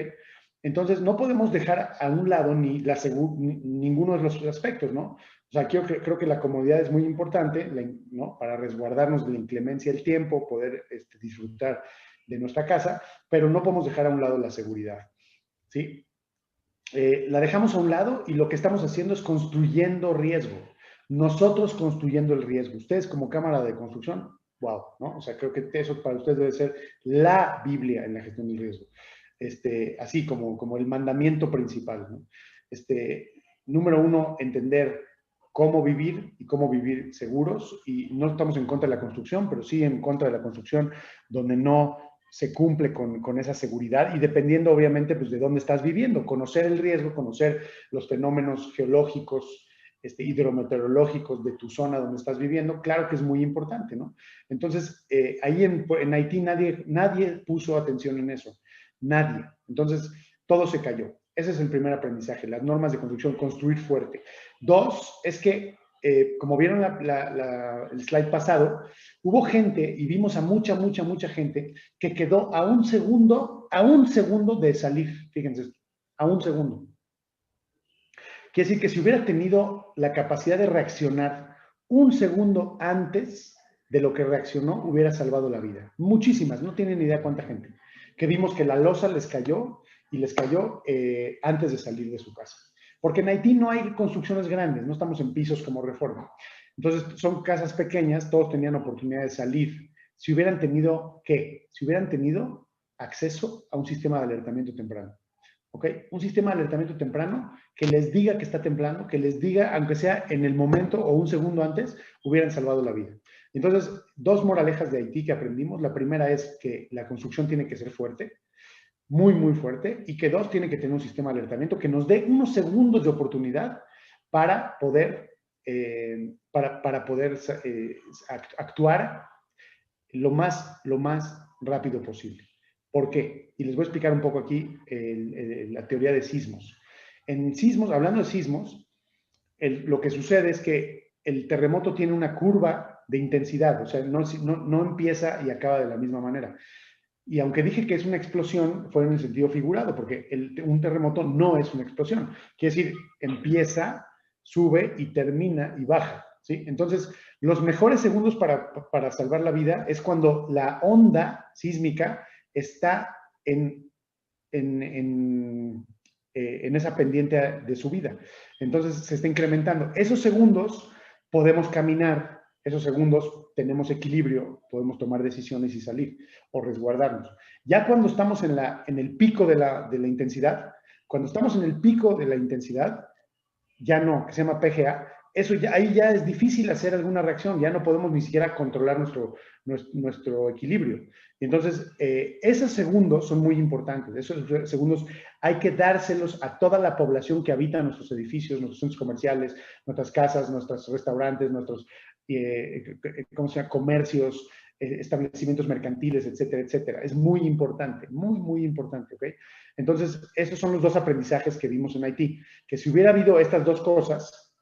Entonces, no podemos dejar a un lado ninguno de los aspectos, ¿no? O sea, creo que la comodidad es muy importante, ¿no? Para resguardarnos de la inclemencia del tiempo, poder disfrutar de nuestra casa, pero no podemos dejar a un lado la seguridad, ¿sí? La dejamos a un lado y lo que estamos haciendo es construyendo riesgo. Nosotros construyendo el riesgo. Ustedes como cámara de construcción, wow, ¿no? O sea, creo que eso para ustedes debe ser la Biblia en la gestión del riesgo. así como el mandamiento principal, ¿no? Número uno, entender cómo vivir y cómo vivir seguros. Y no estamos en contra de la construcción, pero sí en contra de la construcción donde no se cumple con esa seguridad y dependiendo obviamente pues de dónde estás viviendo, conocer el riesgo, conocer los fenómenos geológicos, hidrometeorológicos de tu zona donde estás viviendo, claro que es muy importante, ¿no? Entonces, ahí en Haití nadie puso atención en eso, nadie. Entonces, todo se cayó. Ese es el primer aprendizaje, las normas de construcción, construir fuerte. Dos, es que, como vieron el slide pasado, hubo gente, y vimos a mucha gente, que quedó a un segundo de salir, fíjense, a un segundo. Quiere decir que si hubiera tenido la capacidad de reaccionar un segundo antes de lo que reaccionó, hubiera salvado la vida. Muchísimas, no tienen ni idea cuánta gente. Que vimos que la losa les cayó antes de salir de su casa. Porque en Haití no hay construcciones grandes, no estamos en pisos como Reforma. Entonces son casas pequeñas, todos tenían oportunidad de salir. Si hubieran tenido, ¿qué? Si hubieran tenido acceso a un sistema de alertamiento temprano. ¿Ok? Un sistema de alertamiento temprano que les diga que está temblando, que les diga, aunque sea en el momento o un segundo antes, hubieran salvado la vida. Entonces, dos moralejas de Haití que aprendimos. La primera es que la construcción tiene que ser fuerte, muy fuerte, y que dos, tiene que tener un sistema de alertamiento que nos dé unos segundos de oportunidad para poder, actuar lo más rápido posible. ¿Por qué? Y les voy a explicar un poco aquí la teoría de sismos. En sismos, hablando de sismos, lo que sucede es que el terremoto tiene una curva de intensidad, o sea, no empieza y acaba de la misma manera. Y aunque dije que es una explosión, fue en el sentido figurado, porque un terremoto no es una explosión. Quiere decir, empieza, sube y termina y baja, ¿sí? Entonces, los mejores segundos para salvar la vida es cuando la onda sísmica está en esa pendiente de subida. Entonces, se está incrementando. Esos segundos podemos caminar, esos segundos tenemos equilibrio, podemos tomar decisiones y salir o resguardarnos. Ya cuando estamos en el pico de la intensidad, ya no, que se llama PGA, ahí ya es difícil hacer alguna reacción, ya no podemos ni siquiera controlar nuestro equilibrio. Entonces, esos segundos son muy importantes. Esos segundos hay que dárselos a toda la población que habita nuestros edificios, nuestros centros comerciales, nuestras casas, nuestros restaurantes, nuestros comercios, establecimientos mercantiles, etcétera, etcétera. Es muy importante, muy importante, ¿ok? Entonces, esos son los dos aprendizajes que vimos en Haití, que si hubiera habido estas dos cosas,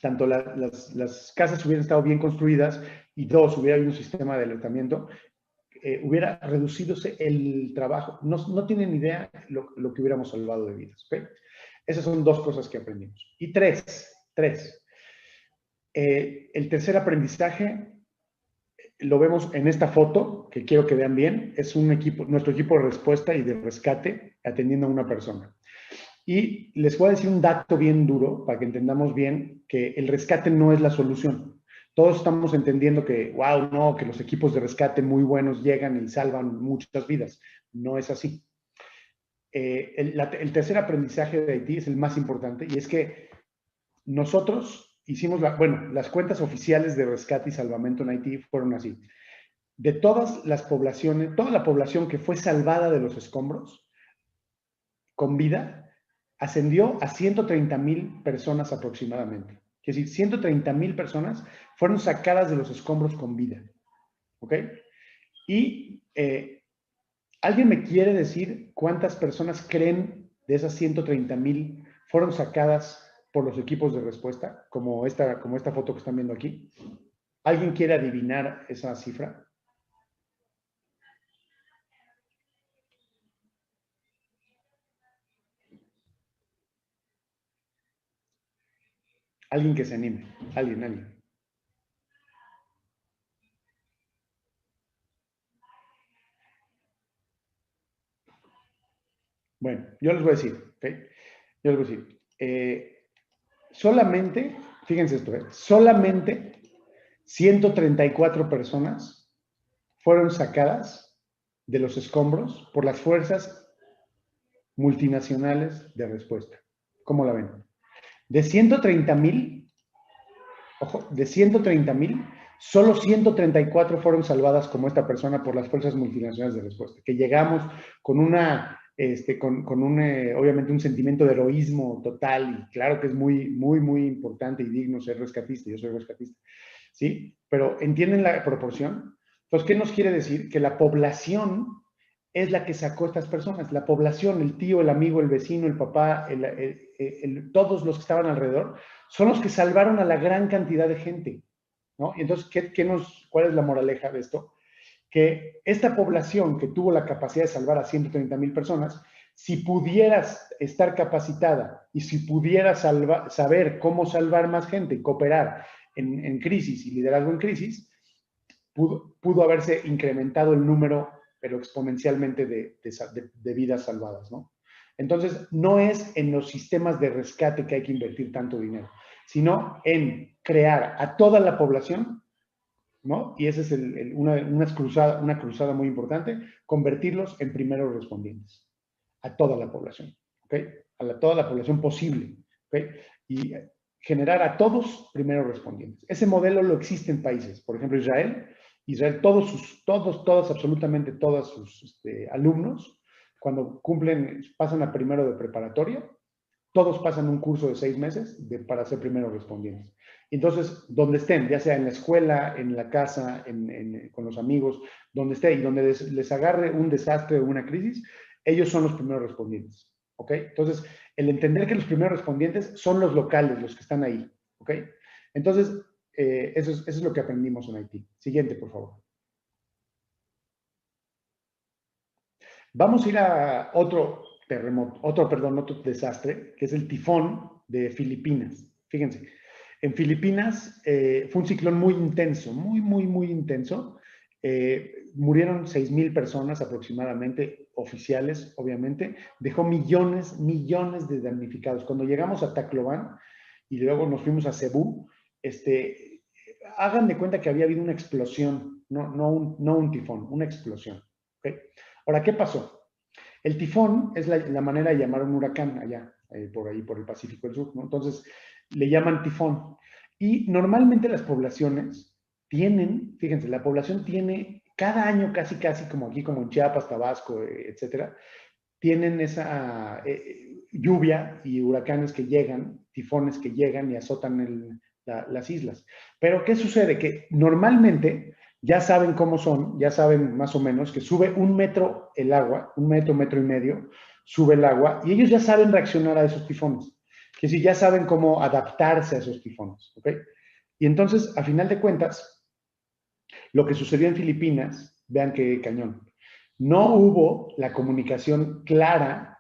tanto las casas hubieran estado bien construidas y dos, hubiera habido un sistema de alertamiento, hubiera reducidose el trabajo. No tienen idea lo que hubiéramos salvado de vidas, ¿ok? Esas son dos cosas que aprendimos. Y tres. El tercer aprendizaje lo vemos en esta foto, que quiero que vean bien. Es nuestro equipo de respuesta y de rescate atendiendo a una persona. Y les voy a decir un dato bien duro para que entendamos bien que el rescate no es la solución. Todos estamos entendiendo que, wow, no, que los equipos de rescate muy buenos llegan y salvan muchas vidas. No es así. El tercer aprendizaje de Haití es el más importante y es que nosotros hicimos, las cuentas oficiales de rescate y salvamento en Haití fueron así. De todas las poblaciones, toda la población que fue salvada de los escombros con vida, ascendió a 130,000 personas aproximadamente. Es decir, 130,000 personas fueron sacadas de los escombros con vida. ¿Ok? Y ¿alguien me quiere decir cuántas personas creen de esas 130,000 fueron sacadas por los equipos de respuesta, como esta foto que están viendo aquí? ¿Alguien quiere adivinar esa cifra? Alguien que se anime. Alguien. Bueno, yo les voy a decir, ¿ok? Yo les voy a decir. Solamente, fíjense esto, solamente 134 personas fueron sacadas de los escombros por las fuerzas multinacionales de respuesta. ¿Cómo la ven? De 130,000, ojo, de 130,000, solo 134 fueron salvadas como esta persona por las fuerzas multinacionales de respuesta, que llegamos con obviamente un sentimiento de heroísmo total, y claro que es muy, muy, muy importante y digno ser rescatista, yo soy rescatista, ¿sí? Pero ¿entienden la proporción? Entonces, ¿qué nos quiere decir? Que la población es la que sacó a estas personas, la población, el tío, el amigo, el vecino, el papá, todos los que estaban alrededor, son los que salvaron a la gran cantidad de gente, ¿no? Y entonces, ¿cuál es la moraleja de esto? Que esta población que tuvo la capacidad de salvar a 130,000 personas, si pudieras estar capacitada y si pudieras saber cómo salvar más gente y cooperar en crisis y liderazgo en crisis, pudo haberse incrementado el número, pero exponencialmente, de vidas salvadas, ¿no? Entonces, no es en los sistemas de rescate que hay que invertir tanto dinero, sino en crear a toda la población, ¿no? Y esa es una cruzada muy importante, convertirlos en primeros respondientes, a toda la población, ¿ok? Toda la población posible, ¿ok? Y generar a todos primeros respondientes. Ese modelo lo existe en países, por ejemplo, Israel, absolutamente todos sus alumnos, cuando pasan a primero de preparatoria, todos pasan un curso de 6 meses para ser primeros respondientes. Entonces, donde estén, ya sea en la escuela, en la casa, con los amigos, donde esté y donde les agarre un desastre o una crisis, ellos son los primeros respondientes, ¿ok? Entonces, el entender que los primeros respondientes son los locales, los que están ahí, ¿ok? Entonces, eso es lo que aprendimos en Haití. Siguiente, por favor. Vamos a ir a otro desastre, que es el tifón de Filipinas. Fíjense, en Filipinas fue un ciclón muy intenso, muy, muy, muy intenso. Murieron 6,000 personas aproximadamente, oficiales, obviamente. Dejó millones de damnificados. Cuando llegamos a Tacloban y luego nos fuimos a Cebú, hagan de cuenta que había habido una explosión, no un tifón, una explosión. ¿Okay? Ahora, ¿qué pasó? El tifón es la manera de llamar a un huracán allá, por ahí, por el Pacífico del Sur, ¿no? Entonces, le llaman tifón. Y normalmente las poblaciones fíjense, la población tiene, cada año casi como aquí, como en Chiapas, Tabasco, etcétera, tienen esa lluvia y huracanes que llegan, tifones que llegan y azotan las islas. Pero, ¿qué sucede? Que normalmente ya saben cómo son, ya saben más o menos que sube 1 metro el agua, 1 metro, 1,5 metros, sube el agua, y ellos ya saben reaccionar a esos tifones. Que sí, ya saben cómo adaptarse a esos tifones, ¿ok? Y entonces, a final de cuentas, lo que sucedió en Filipinas, vean qué cañón, no hubo la comunicación clara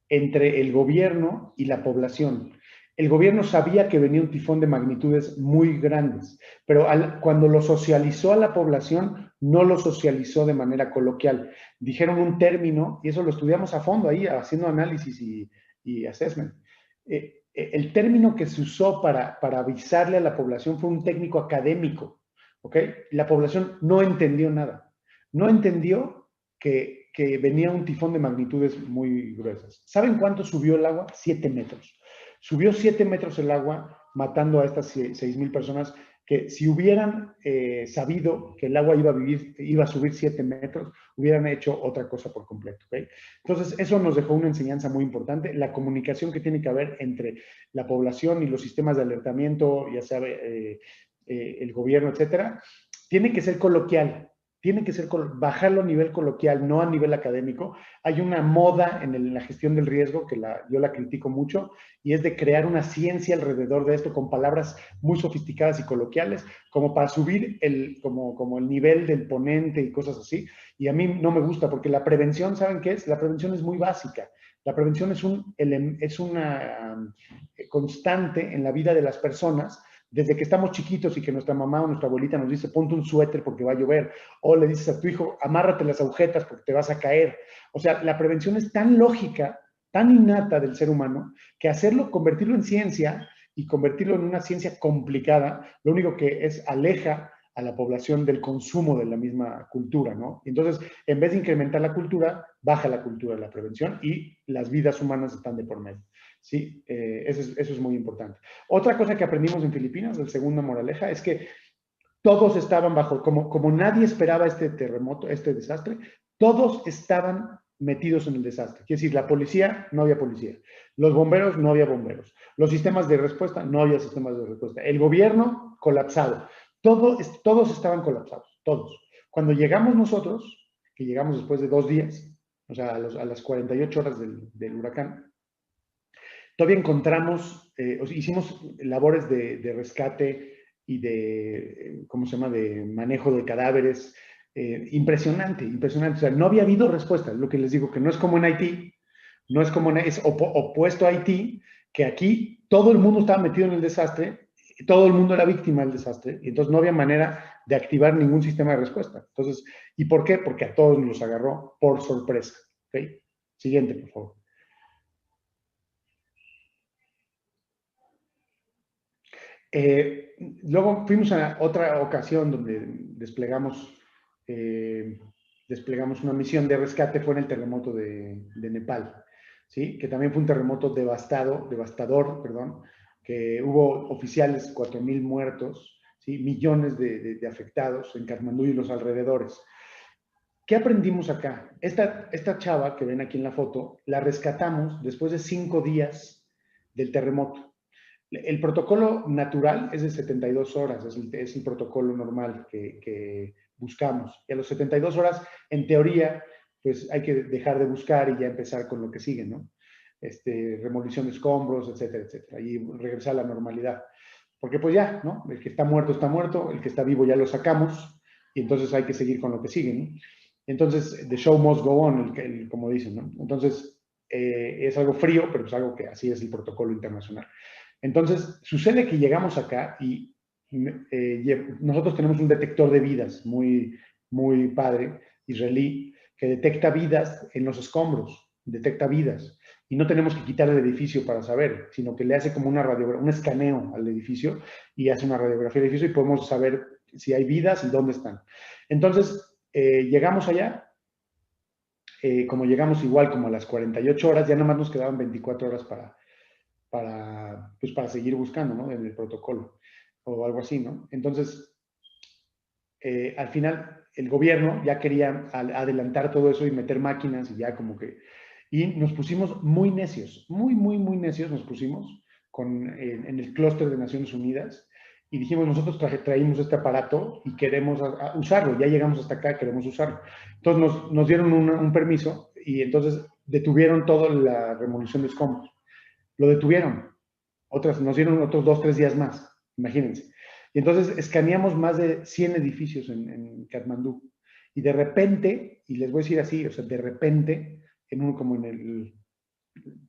entre el gobierno y la población. El gobierno sabía que venía un tifón de magnitudes muy grandes, pero cuando lo socializó a la población, no lo socializó de manera coloquial. Dijeron un término, y eso lo estudiamos a fondo ahí, haciendo análisis y assessment. El término que se usó para avisarle a la población fue un técnico académico, ¿ok? La población no entendió nada. No entendió que venía un tifón de magnitudes muy gruesas. ¿Saben cuánto subió el agua? 7 metros. Subió 7 metros el agua, matando a estas 6,000 personas, que si hubieran sabido que el agua iba a subir 7 metros, hubieran hecho otra cosa por completo, ¿okay? Entonces, eso nos dejó una enseñanza muy importante, la comunicación que tiene que haber entre la población y los sistemas de alertamiento, ya sea el gobierno, etcétera, tiene que ser coloquial. Tiene que ser bajarlo a nivel coloquial, no a nivel académico. Hay una moda en la gestión del riesgo que yo la critico mucho, y es de crear una ciencia alrededor de esto con palabras muy sofisticadas y coloquiales, como para subir como el nivel del ponente y cosas así. Y a mí no me gusta, porque la prevención, ¿saben qué es? La prevención es muy básica. La prevención es una constante en la vida de las personas, desde que estamos chiquitos y que nuestra mamá o nuestra abuelita nos dice, ponte un suéter porque va a llover, o le dices a tu hijo, amárrate las agujetas porque te vas a caer. O sea, la prevención es tan lógica, tan innata del ser humano, que convertirlo en ciencia y convertirlo en una ciencia complicada, lo único que aleja a la población del consumo de la misma cultura, ¿no? Entonces, en vez de incrementar la cultura, baja la cultura de la prevención y las vidas humanas están de por medio. Sí, eso es muy importante. Otra cosa que aprendimos en Filipinas, la segunda moraleja, es que todos estaban bajo, como nadie esperaba este terremoto, este desastre, todos estaban metidos en el desastre. Quiere decir, la policía, no había policía. Los bomberos, no había bomberos. Los sistemas de respuesta, no había sistemas de respuesta. El gobierno, colapsado. Todos estaban colapsados, todos. Cuando llegamos nosotros, que llegamos después de 2 días, o sea, a las 48 horas del huracán, todavía encontramos, hicimos labores de rescate y de, ¿cómo se llama?, de manejo de cadáveres. Impresionante, impresionante. O sea, no había habido respuesta. Lo que les digo, que no es como en Haití, no es como es opuesto a Haití, que aquí todo el mundo estaba metido en el desastre, todo el mundo era víctima del desastre, y entonces no había manera de activar ningún sistema de respuesta. Entonces, ¿y por qué? Porque a todos nos agarró por sorpresa. ¿Okay? Siguiente, por favor. Luego fuimos a otra ocasión donde desplegamos una misión de rescate, fue en el terremoto de Nepal, ¿sí? Que también fue un terremoto devastador, perdón, que hubo oficiales, 4,000 muertos, ¿sí? Millones de afectados en Katmandú y los alrededores. ¿Qué aprendimos acá? Esta chava que ven aquí en la foto, la rescatamos después de 5 días del terremoto. El protocolo natural es de 72 horas, es el protocolo normal que buscamos. Y a las 72 horas, en teoría, pues hay que dejar de buscar y ya empezar con lo que sigue, ¿no? Remolición de escombros, etcétera, etcétera, y regresar a la normalidad. Porque pues ya, ¿no? El que está muerto, el que está vivo ya lo sacamos, y entonces hay que seguir con lo que sigue, ¿no? Entonces, the show must go on, como dicen, ¿no? Entonces, es algo frío, pero es algo que así es el protocolo internacional. Entonces, sucede que llegamos acá y nosotros tenemos un detector de vidas muy, muy padre, israelí, que detecta vidas en los escombros, detecta vidas. Y no tenemos que quitar el edificio para saber, sino que le hace como un escaneo al edificio y hace una radiografía del edificio y podemos saber si hay vidas y dónde están. Entonces, llegamos allá, como llegamos igual como a las 48 horas, ya nada más nos quedaban 24 horas para seguir buscando, ¿no? En el protocolo o algo así, ¿no? Entonces, al final, el gobierno ya quería adelantar todo eso y meter máquinas y ya como que... Y nos pusimos muy necios, muy, muy, muy necios nos pusimos en el clúster de Naciones Unidas y dijimos, nosotros traímos este aparato y queremos usarlo, ya llegamos hasta acá, queremos usarlo. Entonces nos dieron un permiso y entonces detuvieron toda la remolición de escombros. Lo detuvieron. Nos dieron otros 2, 3 días más, imagínense. Y entonces escaneamos más de 100 edificios en Katmandú. Y de repente, y les voy a decir así, o sea, de repente, como en el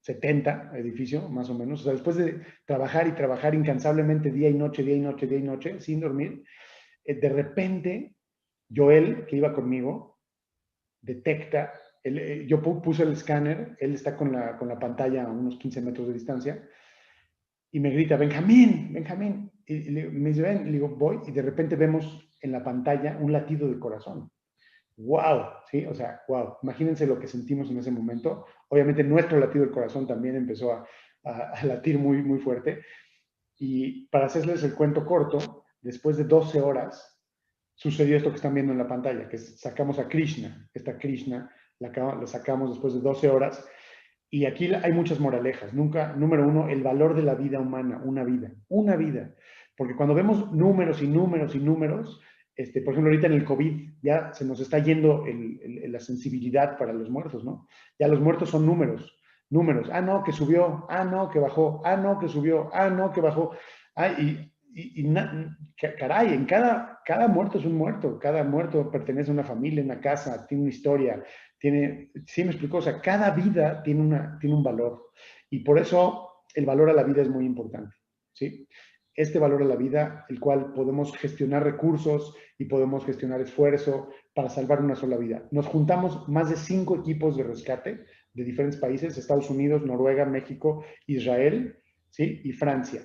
70 edificio, más o menos, o sea, después de trabajar y trabajar incansablemente día y noche, día y noche, día y noche, sin dormir, de repente, Joel, que iba conmigo, detecta, yo puse el escáner, él está con la pantalla a unos 15 metros de distancia, y me grita, Benjamín, Benjamín. Y me dice, ven, le digo, voy, y de repente vemos en la pantalla un latido de corazón. ¡Wow! ¿Sí? O sea, wow. Imagínense lo que sentimos en ese momento. Obviamente nuestro latido del corazón también empezó a latir muy, muy fuerte. Y para hacerles el cuento corto, después de 12 horas, sucedió esto que están viendo en la pantalla, que sacamos a Krishna. Esta Krishna la sacamos después de 12 horas. Y aquí hay muchas moralejas. Número 1, el valor de la vida humana, una vida. Porque cuando vemos números y números y números, por ejemplo, ahorita en el COVID ya se nos está yendo la sensibilidad para los muertos, ¿no? Ya los muertos son números. Ah, no, que subió. Ah, no, que bajó. Ah, no, que subió. Ah, no, que bajó. Ah, caray, en cada muerto es un muerto. Cada muerto pertenece a una familia, una casa, tiene una historia. Sí me explicó, o sea, cada vida tiene un valor y por eso el valor a la vida es muy importante, ¿sí? Este valor a la vida, el cual podemos gestionar recursos y podemos gestionar esfuerzo para salvar una sola vida. Nos juntamos más de 5 equipos de rescate de diferentes países, Estados Unidos, Noruega, México, Israel, ¿sí? Y Francia.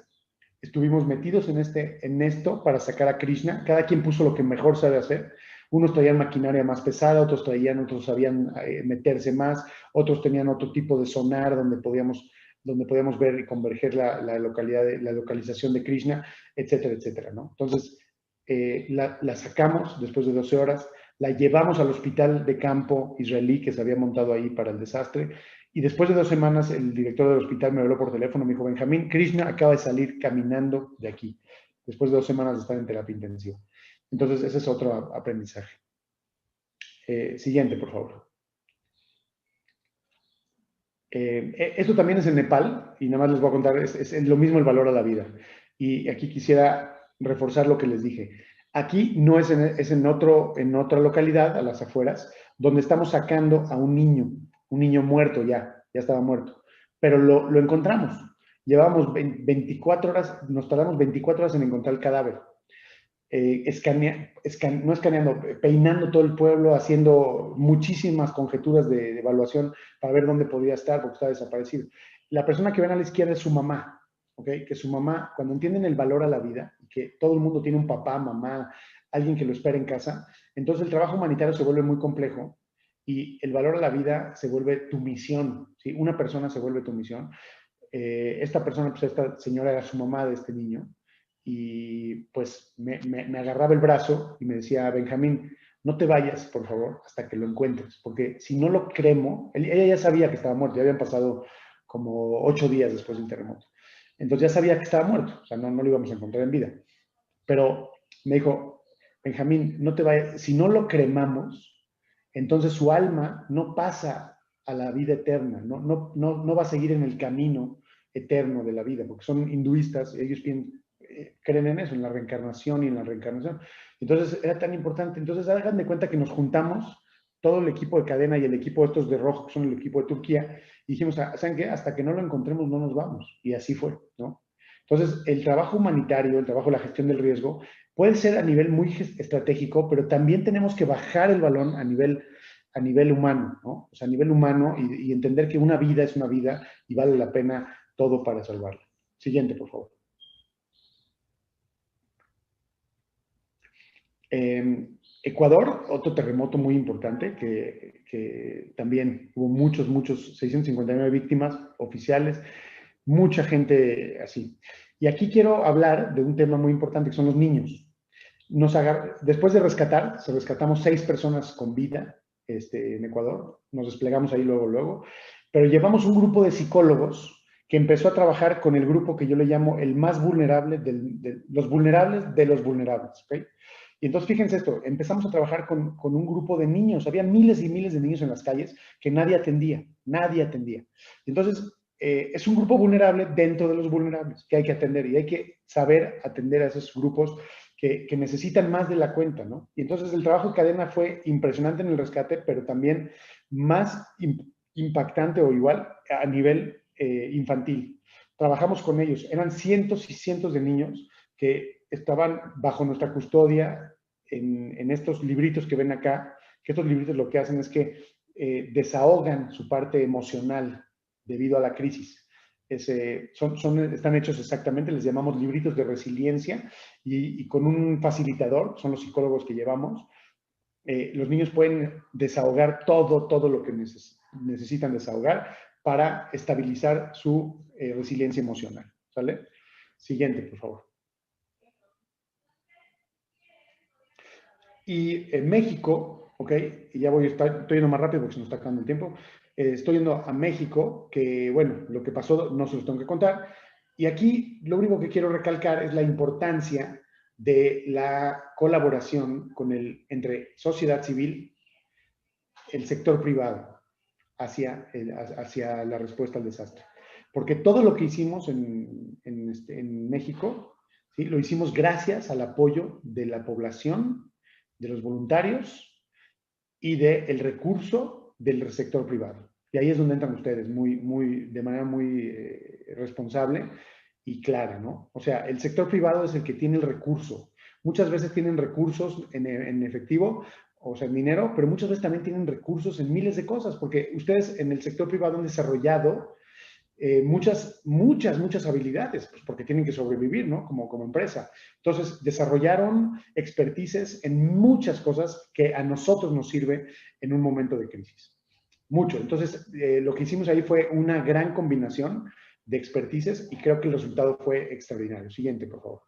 estuvimos metidos en esto para sacar a Krishna. Cada quien puso lo que mejor sabe hacer. Unos traían maquinaria más pesada, otros sabían meterse más, otros tenían otro tipo de sonar donde podíamos ver y converger la localización de Krishna, etcétera, etcétera, ¿no? Entonces, la sacamos después de 12 horas, la llevamos al hospital de campo israelí que se había montado ahí para el desastre, y después de 2 semanas el director del hospital me habló por teléfono, me dijo, Benjamín, Krishna acaba de salir caminando de aquí, después de 2 semanas de estar en terapia intensiva. Entonces, ese es otro aprendizaje. Siguiente, por favor. Esto también es en Nepal, y nada más les voy a contar, es lo mismo el valor a la vida. Y aquí quisiera reforzar lo que les dije. Aquí no es en otra localidad, a las afueras, donde estamos sacando a un niño muerto ya estaba muerto, pero lo encontramos. Llevamos 24 horas, nos tardamos 24 horas en encontrar el cadáver. No escaneando, peinando todo el pueblo, haciendo muchísimas conjeturas de evaluación para ver dónde podía estar porque está desaparecido. La persona que ven a la izquierda es su mamá, ¿ok? Que su mamá, cuando entienden el valor a la vida, que todo el mundo tiene un papá, mamá, alguien que lo espera en casa, entonces el trabajo humanitario se vuelve muy complejo y el valor a la vida se vuelve tu misión, ¿sí? Una persona se vuelve tu misión. Esta persona, pues esta señora era su mamá de este niño, y pues me agarraba el brazo y me decía, Benjamín, no te vayas, por favor, hasta que lo encuentres, porque si no lo cremo, ella ya sabía que estaba muerto, ya habían pasado como 8 días después del terremoto, entonces ya sabía que estaba muerto, o sea, no lo íbamos a encontrar en vida, pero me dijo, Benjamín, no te vayas, si no lo cremamos, entonces su alma no pasa a la vida eterna, no va a seguir en el camino eterno de la vida, porque son hinduistas, ellos creen en eso, en la reencarnación y en la reencarnación. Entonces era tan importante. Entonces hagan de cuenta que nos juntamos, todo el equipo de cadena y el equipo estos de rojo, que son el equipo de Turquía, y dijimos, ¿saben qué? Hasta que no lo encontremos no nos vamos. Y así fue, ¿no? Entonces el trabajo humanitario, el trabajo de la gestión del riesgo, puede ser a nivel muy estratégico, pero también tenemos que bajar el balón a nivel humano, ¿no? O sea, a nivel humano y entender que una vida es una vida y vale la pena todo para salvarla. Siguiente, por favor. Ecuador, otro terremoto muy importante que también hubo muchos, 659 víctimas oficiales, mucha gente así. Y aquí quiero hablar de un tema muy importante que son los niños. Después de rescatamos 6 personas con vida en Ecuador, nos desplegamos ahí luego, pero llevamos un grupo de psicólogos que empezó a trabajar con el grupo que yo le llamo el más vulnerable, los vulnerables de los vulnerables, ¿ok? Y entonces fíjense esto, empezamos a trabajar con un grupo de niños, había miles y miles de niños en las calles que nadie atendía. Entonces, es un grupo vulnerable dentro de los vulnerables que hay que atender y hay que saber atender a esos grupos que necesitan más de la cuenta, ¿no? Y entonces el trabajo de cadena fue impresionante en el rescate, pero también más impactante o igual a nivel infantil. Trabajamos con ellos, eran cientos y cientos de niños que estaban bajo nuestra custodia en estos libritos que ven acá, que estos libritos lo que hacen es que desahogan su parte emocional debido a la crisis. Están hechos exactamente, les llamamos libritos de resiliencia y con un facilitador, son los psicólogos que llevamos, los niños pueden desahogar todo lo que necesitan desahogar para estabilizar su resiliencia emocional. ¿Sale? Siguiente, por favor. Y en México, ¿ok? Y ya estoy yendo más rápido porque se nos está acabando el tiempo. Estoy yendo a México, que bueno, lo que pasó no se los tengo que contar. Y aquí lo único que quiero recalcar es la importancia de la colaboración entre sociedad civil, el sector privado, hacia la respuesta al desastre. Porque todo lo que hicimos en México, ¿sí? Lo hicimos gracias al apoyo de la población, de los voluntarios y del recurso del sector privado. Y ahí es donde entran ustedes, de manera muy responsable y clara, ¿no? O sea, el sector privado es el que tiene el recurso. Muchas veces tienen recursos en efectivo, o sea, en dinero, pero muchas veces también tienen recursos en miles de cosas, porque ustedes en el sector privado han desarrollado muchas habilidades, pues porque tienen que sobrevivir, ¿no? Como empresa. Entonces, desarrollaron expertices en muchas cosas que a nosotros nos sirve en un momento de crisis. Mucho. Entonces, lo que hicimos ahí fue una gran combinación de expertices y creo que el resultado fue extraordinario. Siguiente, por favor.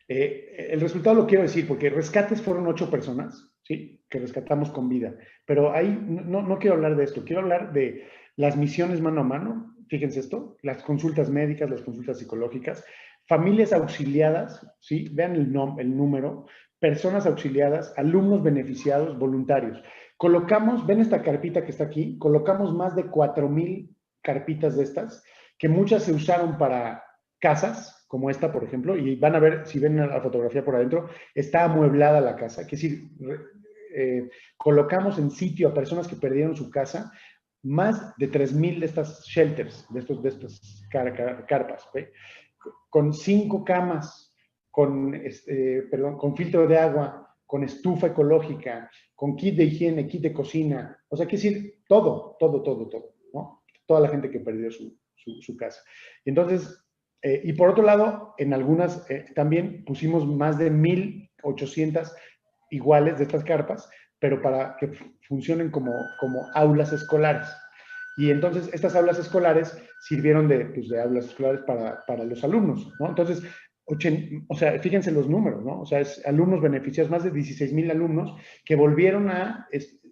El resultado lo quiero decir porque rescates fueron 8 personas, ¿sí? Que rescatamos con vida. Pero ahí no quiero hablar de esto, quiero hablar de las misiones mano a mano. Fíjense esto, las consultas médicas, las consultas psicológicas, familias auxiliadas, ¿sí? Vean el número, personas auxiliadas, alumnos beneficiados, voluntarios. Colocamos, ven esta carpita que está aquí, colocamos más de 4,000 carpitas de estas, que muchas se usaron para casas, como esta, por ejemplo, y van a ver, si ven la fotografía por adentro, está amueblada la casa. Es decir, colocamos en sitio a personas que perdieron su casa, más de 3,000 de estas shelters, de estas carpas, ¿sí? Con 5 camas, con filtro de agua, con estufa ecológica, con kit de higiene, kit de cocina, o sea, quiere decir, todo, ¿no? Toda la gente que perdió su casa. Y entonces, y por otro lado, en algunas también pusimos más de 1,800 iguales de estas carpas, pero para que funcionen como aulas escolares. Y entonces estas aulas escolares sirvieron de aulas escolares para los alumnos, ¿no? Entonces, o sea, fíjense los números, ¿no? O sea, es alumnos beneficiados, más de 16,000 alumnos que volvieron a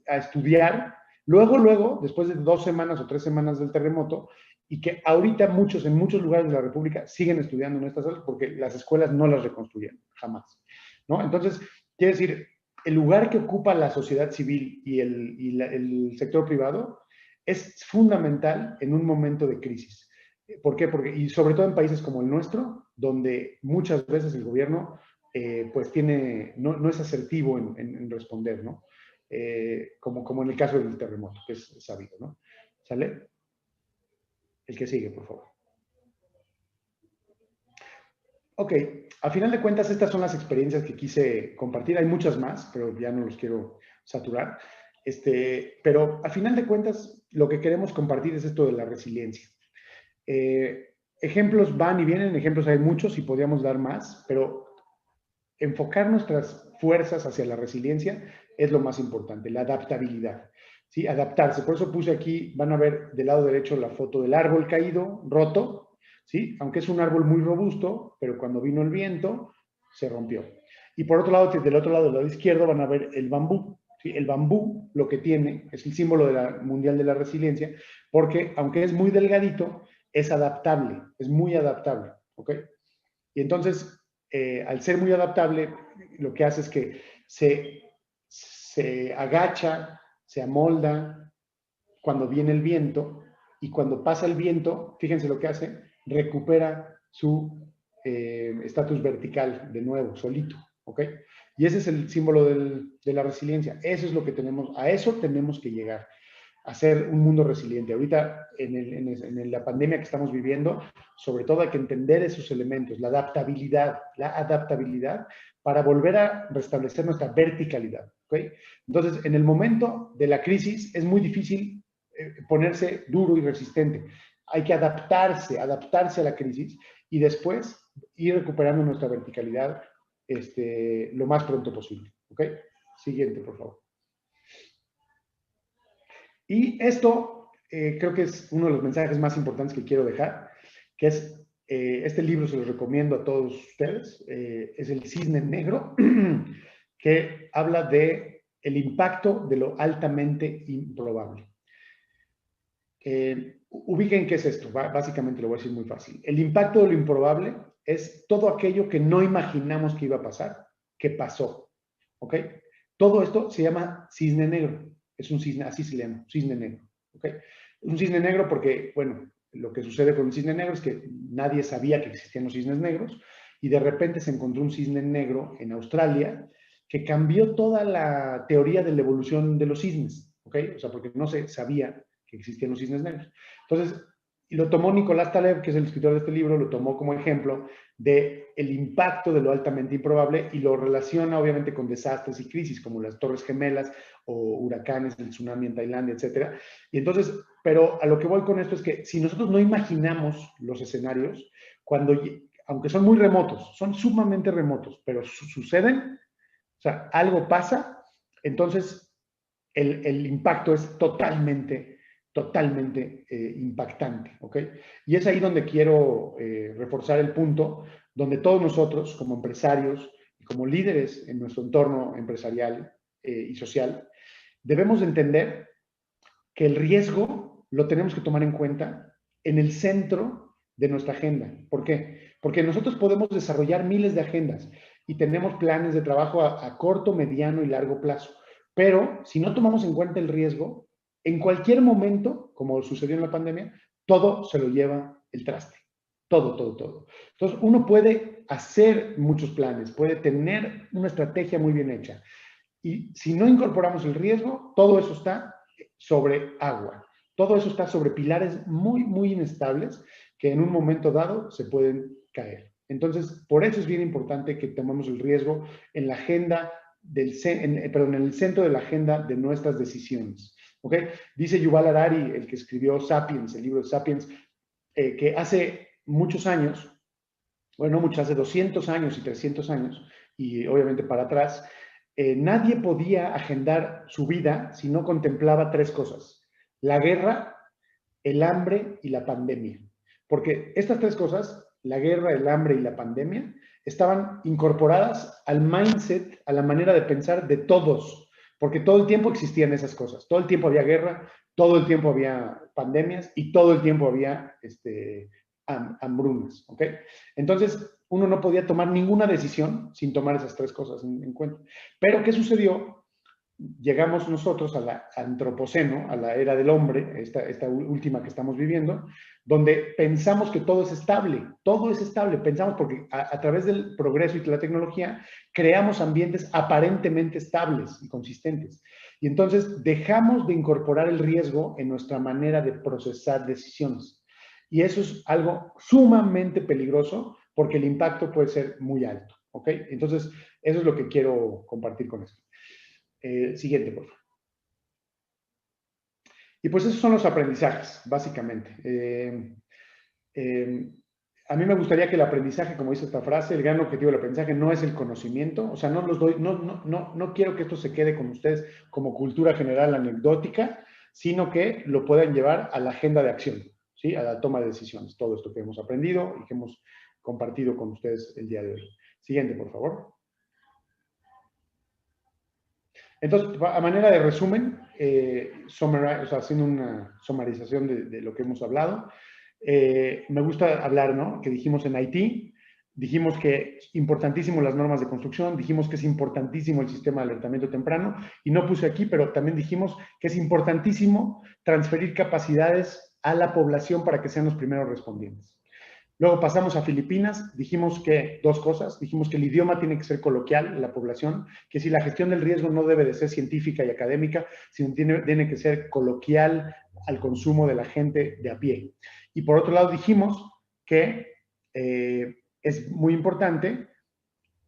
estudiar, luego, después de 2 semanas o 3 semanas del terremoto, y que ahorita en muchos lugares de la República siguen estudiando en estas aulas porque las escuelas no las reconstruyeron, jamás, ¿no? Entonces, quiere decir, el lugar que ocupa la sociedad civil y el sector privado es fundamental en un momento de crisis. ¿Por qué? Y sobre todo en países como el nuestro, donde muchas veces el gobierno pues no es asertivo en responder, ¿no? Como en el caso del terremoto, que es sabido, ¿no? ¿Sale? El que sigue, por favor. Ok, a final de cuentas, estas son las experiencias que quise compartir. Hay muchas más, pero ya no los quiero saturar. Pero a final de cuentas, lo que queremos compartir es esto de la resiliencia. Ejemplos van y vienen, ejemplos hay muchos y podríamos dar más, pero enfocar nuestras fuerzas hacia la resiliencia es lo más importante, la adaptabilidad. ¿Sí? Adaptarse. Por eso puse aquí, van a ver del lado derecho la foto del árbol caído, roto, ¿sí? Aunque es un árbol muy robusto, pero cuando vino el viento, se rompió. Y por otro lado, del otro lado, del lado izquierdo, van a ver el bambú. ¿Sí? El bambú lo que tiene es el símbolo mundial de la resiliencia, porque aunque es muy delgadito, es adaptable, es muy adaptable, ¿ok? Y entonces, al ser muy adaptable, lo que hace es que se agacha, se amolda cuando viene el viento, y cuando pasa el viento, fíjense lo que hace, recupera su estatus vertical de nuevo, solito, ¿ok? Y ese es el símbolo de la resiliencia. Eso es lo que a eso tenemos que llegar, a ser un mundo resiliente. Ahorita, en la pandemia que estamos viviendo, sobre todo hay que entender esos elementos, la adaptabilidad para volver a restablecer nuestra verticalidad, ¿ok? Entonces, en el momento de la crisis es muy difícil ponerse duro y resistente. Hay que adaptarse a la crisis y después ir recuperando nuestra verticalidad lo más pronto posible, ¿ok? Siguiente, por favor. Y esto creo que es uno de los mensajes más importantes que quiero dejar, que es, este libro se los recomiendo a todos ustedes, es El Cisne Negro, que habla de el impacto de lo altamente improbable. Ubiquen qué es esto, básicamente lo voy a decir muy fácil. El impacto de lo improbable es todo aquello que no imaginamos que iba a pasar, que pasó, ¿ok? Todo esto se llama cisne negro. Es un cisne, así se llama, cisne negro. ¿Okay? Un cisne negro porque, bueno, lo que sucede con el cisne negro es que nadie sabía que existían los cisnes negros y de repente se encontró un cisne negro en Australia que cambió toda la teoría de la evolución de los cisnes. ¿Ok? O sea, porque no se sabía que existían los cisnes negros. Entonces, Y lo tomó Nicolás Taleb, que es el escritor de este libro, lo tomó como ejemplo del impacto de lo altamente improbable y lo relaciona obviamente con desastres y crisis como las Torres Gemelas o huracanes, el tsunami en Tailandia, etc. Y entonces, pero a lo que voy con esto es que si nosotros no imaginamos los escenarios, aunque son muy remotos, son sumamente remotos, pero suceden, o sea, algo pasa, entonces el impacto es totalmente impactante, ¿ok? Y es ahí donde quiero reforzar el punto, donde todos nosotros, como empresarios y como líderes en nuestro entorno empresarial y social, debemos entender que el riesgo lo tenemos que tomar en cuenta en el centro de nuestra agenda. ¿Por qué? Porque nosotros podemos desarrollar miles de agendas y tenemos planes de trabajo a corto, mediano y largo plazo. Pero si no tomamos en cuenta el riesgo, en cualquier momento, como sucedió en la pandemia, todo se lo lleva el traste. Todo. Entonces, uno puede hacer muchos planes, puede tener una estrategia muy bien hecha. Y si no incorporamos el riesgo, todo eso está sobre agua. Todo eso está sobre pilares muy inestables que en un momento dado se pueden caer. Entonces, por eso es bien importante que tomemos el riesgo en la agenda en el centro de la agenda de nuestras decisiones. ¿Ok? Dice Yuval Harari, el que escribió Sapiens, el libro de Sapiens, que hace muchos años, bueno, no muchos, hace 200 años y 300 años, y obviamente para atrás, nadie podía agendar su vida si no contemplaba tres cosas: la guerra, el hambre y la pandemia. Porque estas tres cosas, la guerra, el hambre y la pandemia, estaban incorporadas al mindset, a la manera de pensar de todos, porque todo el tiempo existían esas cosas. Todo el tiempo había guerra, todo el tiempo había pandemias y todo el tiempo había hambrunas, ¿ok? Entonces, uno no podía tomar ninguna decisión sin tomar esas tres cosas en cuenta. Pero, ¿qué sucedió? Llegamos nosotros al antropoceno, a la era del hombre, esta última que estamos viviendo, donde pensamos que todo es estable, pensamos porque a través del progreso y de la tecnología creamos ambientes aparentemente estables y consistentes. Y entonces dejamos de incorporar el riesgo en nuestra manera de procesar decisiones. Y eso es algo sumamente peligroso porque el impacto puede ser muy alto, ¿ok? Entonces, eso es lo que quiero compartir con esto. Siguiente, por favor. Y pues esos son los aprendizajes, básicamente. A mí me gustaría que el aprendizaje, como dice esta frase, el gran objetivo del aprendizaje no es el conocimiento, o sea, no quiero que esto se quede con ustedes como cultura general anecdótica, sino que lo puedan llevar a la agenda de acción, ¿sí? A la toma de decisiones, todo esto que hemos aprendido y que hemos compartido con ustedes el día de hoy. Siguiente, por favor. Entonces, a manera de resumen, haciendo una sumarización de lo que hemos hablado, me gusta hablar, ¿no? Que dijimos en Haití, dijimos que es importantísimo las normas de construcción, dijimos que es importantísimo el sistema de alertamiento temprano, y no puse aquí, pero también dijimos que es importantísimo transferir capacidades a la población para que sean los primeros respondientes. Luego pasamos a Filipinas, dijimos que dos cosas, dijimos que el idioma tiene que ser coloquial en la población, que si la gestión del riesgo no debe de ser científica y académica, sino tiene que ser coloquial al consumo de la gente de a pie. Y por otro lado dijimos que es muy importante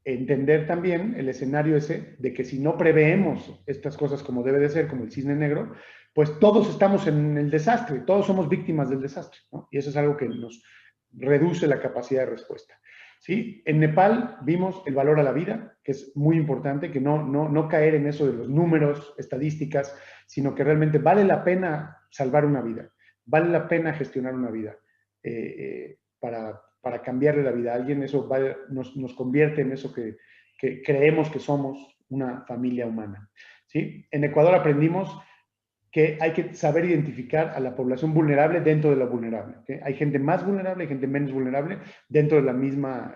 entender también el escenario ese de que si no preveemos estas cosas como debe de ser, como el cisne negro, pues todos estamos en el desastre, todos somos víctimas del desastre, ¿no? Y eso es algo que nos reduce la capacidad de respuesta. ¿Sí? En Nepal vimos el valor a la vida, que es muy importante, que no caer en eso de los números, estadísticas, sino que realmente vale la pena salvar una vida, vale la pena gestionar una vida para cambiarle la vida a alguien. Eso nos convierte en eso que creemos que somos, una familia humana. ¿Sí? En Ecuador aprendimos que hay que saber identificar a la población vulnerable dentro de la vulnerable. ¿Okay? Hay gente más vulnerable, hay gente menos vulnerable dentro de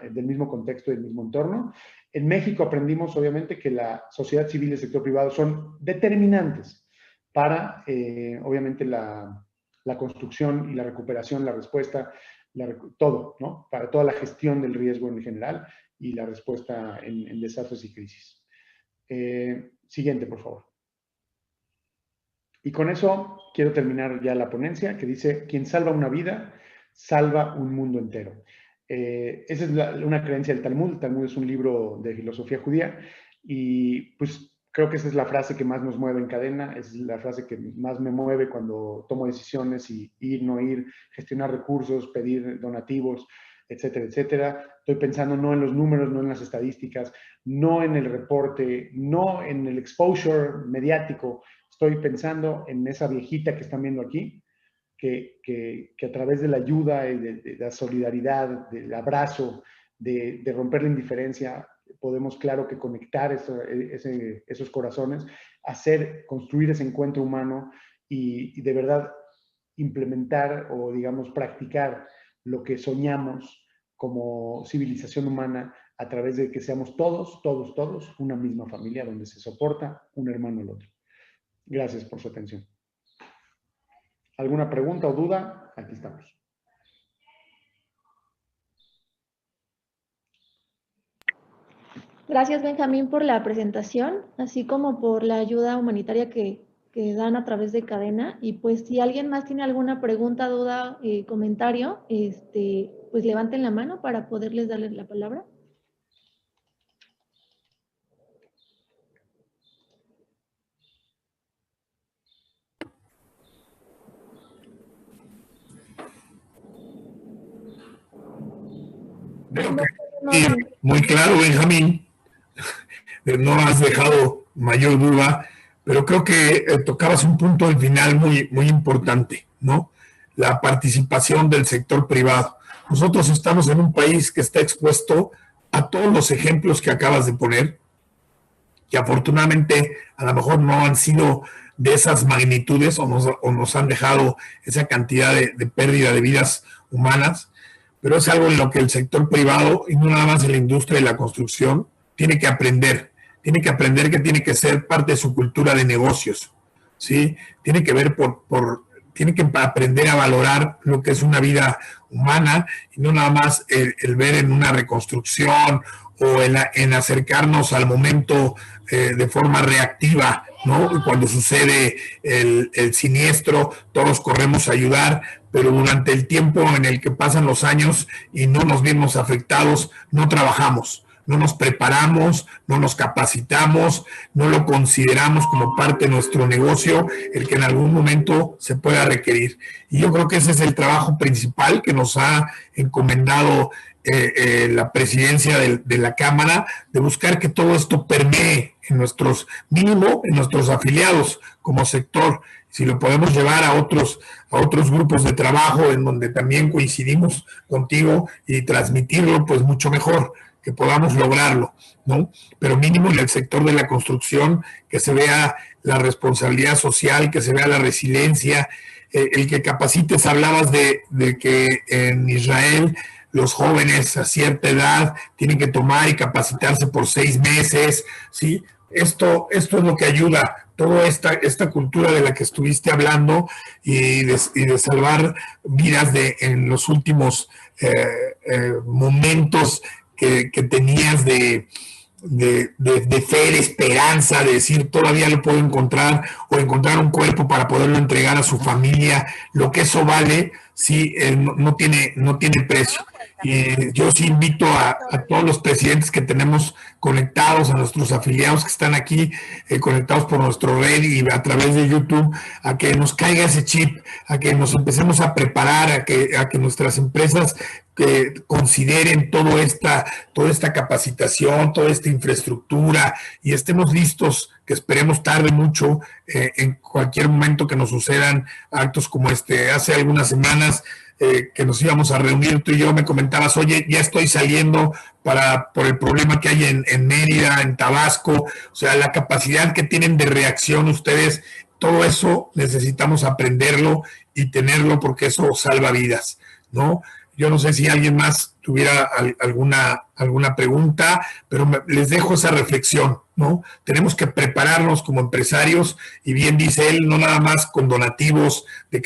del mismo contexto y del mismo entorno. En México aprendimos, obviamente, que la sociedad civil y el sector privado son determinantes para, obviamente, la construcción y la recuperación, la respuesta, todo, ¿no? Para toda la gestión del riesgo en general y la respuesta en desastres y crisis. Siguiente, por favor. Y con eso quiero terminar ya la ponencia, que dice, quien salva una vida, salva un mundo entero. Esa es una creencia del Talmud. El Talmud es un libro de filosofía judía y pues creo que esa es la frase que más nos mueve en cadena, es la frase que más me mueve cuando tomo decisiones y ir, no ir, gestionar recursos, pedir donativos, etcétera, etcétera. Estoy pensando no en los números, no en las estadísticas, no en el reporte, no en el exposure mediático. Estoy pensando en esa viejita que están viendo aquí, que a través de la ayuda y de la solidaridad, del abrazo, de romper la indiferencia, podemos, claro, que conectar esos corazones, construir ese encuentro humano y de verdad implementar o, digamos, practicar lo que soñamos como civilización humana a través de que seamos todos una misma familia donde se soporta un hermano al otro. Gracias por su atención. ¿Alguna pregunta o duda? Aquí estamos. Gracias, Benjamín, por la presentación, así como por la ayuda humanitaria que dan a través de Cadena. Y pues si alguien más tiene alguna pregunta, duda, comentario, pues levanten la mano para poderles darles la palabra. Muy claro, Benjamín. No has dejado mayor duda, pero creo que tocabas un punto al final muy, muy importante, ¿no? La participación del sector privado. Nosotros estamos en un país que está expuesto a todos los ejemplos que acabas de poner, que afortunadamente a lo mejor no han sido de esas magnitudes o nos han dejado esa cantidad de pérdida de vidas humanas, pero es algo en lo que el sector privado, y no nada más en la industria de la construcción, tiene que aprender que tiene que ser parte de su cultura de negocios, ¿sí? Tiene que ver tiene que aprender a valorar lo que es una vida humana y no nada más el ver en una reconstrucción o en acercarnos al momento de forma reactiva, ¿no? Cuando sucede el siniestro, todos corremos a ayudar, pero durante el tiempo en el que pasan los años y no nos vemos afectados, no trabajamos, no nos preparamos, no nos capacitamos, no lo consideramos como parte de nuestro negocio, el que en algún momento se pueda requerir. Y yo creo que ese es el trabajo principal que nos ha encomendado la presidencia de la Cámara, de buscar que todo esto permee en nuestros afiliados como sector. Si lo podemos llevar a otros grupos de trabajo en donde también coincidimos contigo y transmitirlo, pues mucho mejor, que podamos lograrlo, ¿no? Pero mínimo en el sector de la construcción, que se vea la responsabilidad social, que se vea la resiliencia, el que capacites. Hablabas de que en Israel los jóvenes a cierta edad tienen que tomar y capacitarse por 6 meses, ¿sí? Esto es lo que ayuda, toda esta cultura de la que estuviste hablando y de salvar vidas en los últimos momentos que tenías de fe, de esperanza, de decir todavía lo puedo encontrar, o encontrar un cuerpo para poderlo entregar a su familia. Lo que eso vale, sí, no tiene precio. Y yo sí invito a todos los presidentes que tenemos conectados, a nuestros afiliados que están aquí conectados por nuestro red y a través de YouTube, a que nos caiga ese chip, a que nos empecemos a preparar, a que nuestras empresas que consideren toda esta capacitación, toda esta infraestructura, y estemos listos, que esperemos tarde mucho, en cualquier momento que nos sucedan actos como este. Hace algunas semanas que nos íbamos a reunir, tú y yo, me comentabas, oye, ya estoy saliendo por el problema que hay en Mérida, en Tabasco. O sea, la capacidad que tienen de reacción ustedes, todo eso necesitamos aprenderlo y tenerlo, porque eso salva vidas, ¿no? Yo no sé si alguien más tuviera alguna pregunta, pero les dejo esa reflexión, ¿no? Tenemos que prepararnos como empresarios, y bien dice él, no nada más con donativos de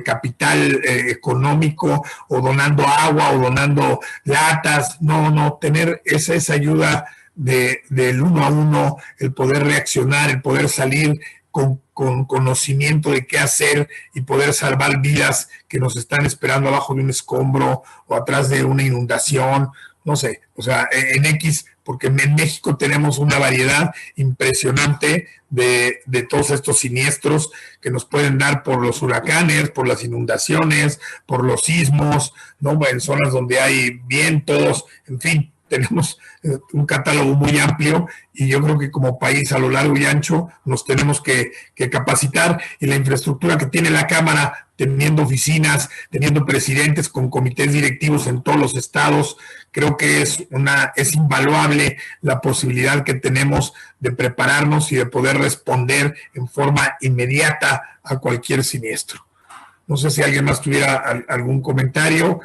capital económico, o donando agua, o donando latas. No, tener esa ayuda del uno a uno, el poder reaccionar, el poder salir con conocimiento de qué hacer y poder salvar vidas que nos están esperando abajo de un escombro o atrás de una inundación, no sé, o sea, en X, porque en México tenemos una variedad impresionante de todos estos siniestros que nos pueden dar por los huracanes, por las inundaciones, por los sismos, ¿no? En zonas donde hay vientos, en fin, tenemos un catálogo muy amplio y yo creo que como país a lo largo y ancho nos tenemos que capacitar, y la infraestructura que tiene la Cámara, teniendo oficinas, teniendo presidentes con comités directivos en todos los estados, creo que es invaluable la posibilidad que tenemos de prepararnos y de poder responder en forma inmediata a cualquier siniestro. No sé si alguien más tuviera algún comentario.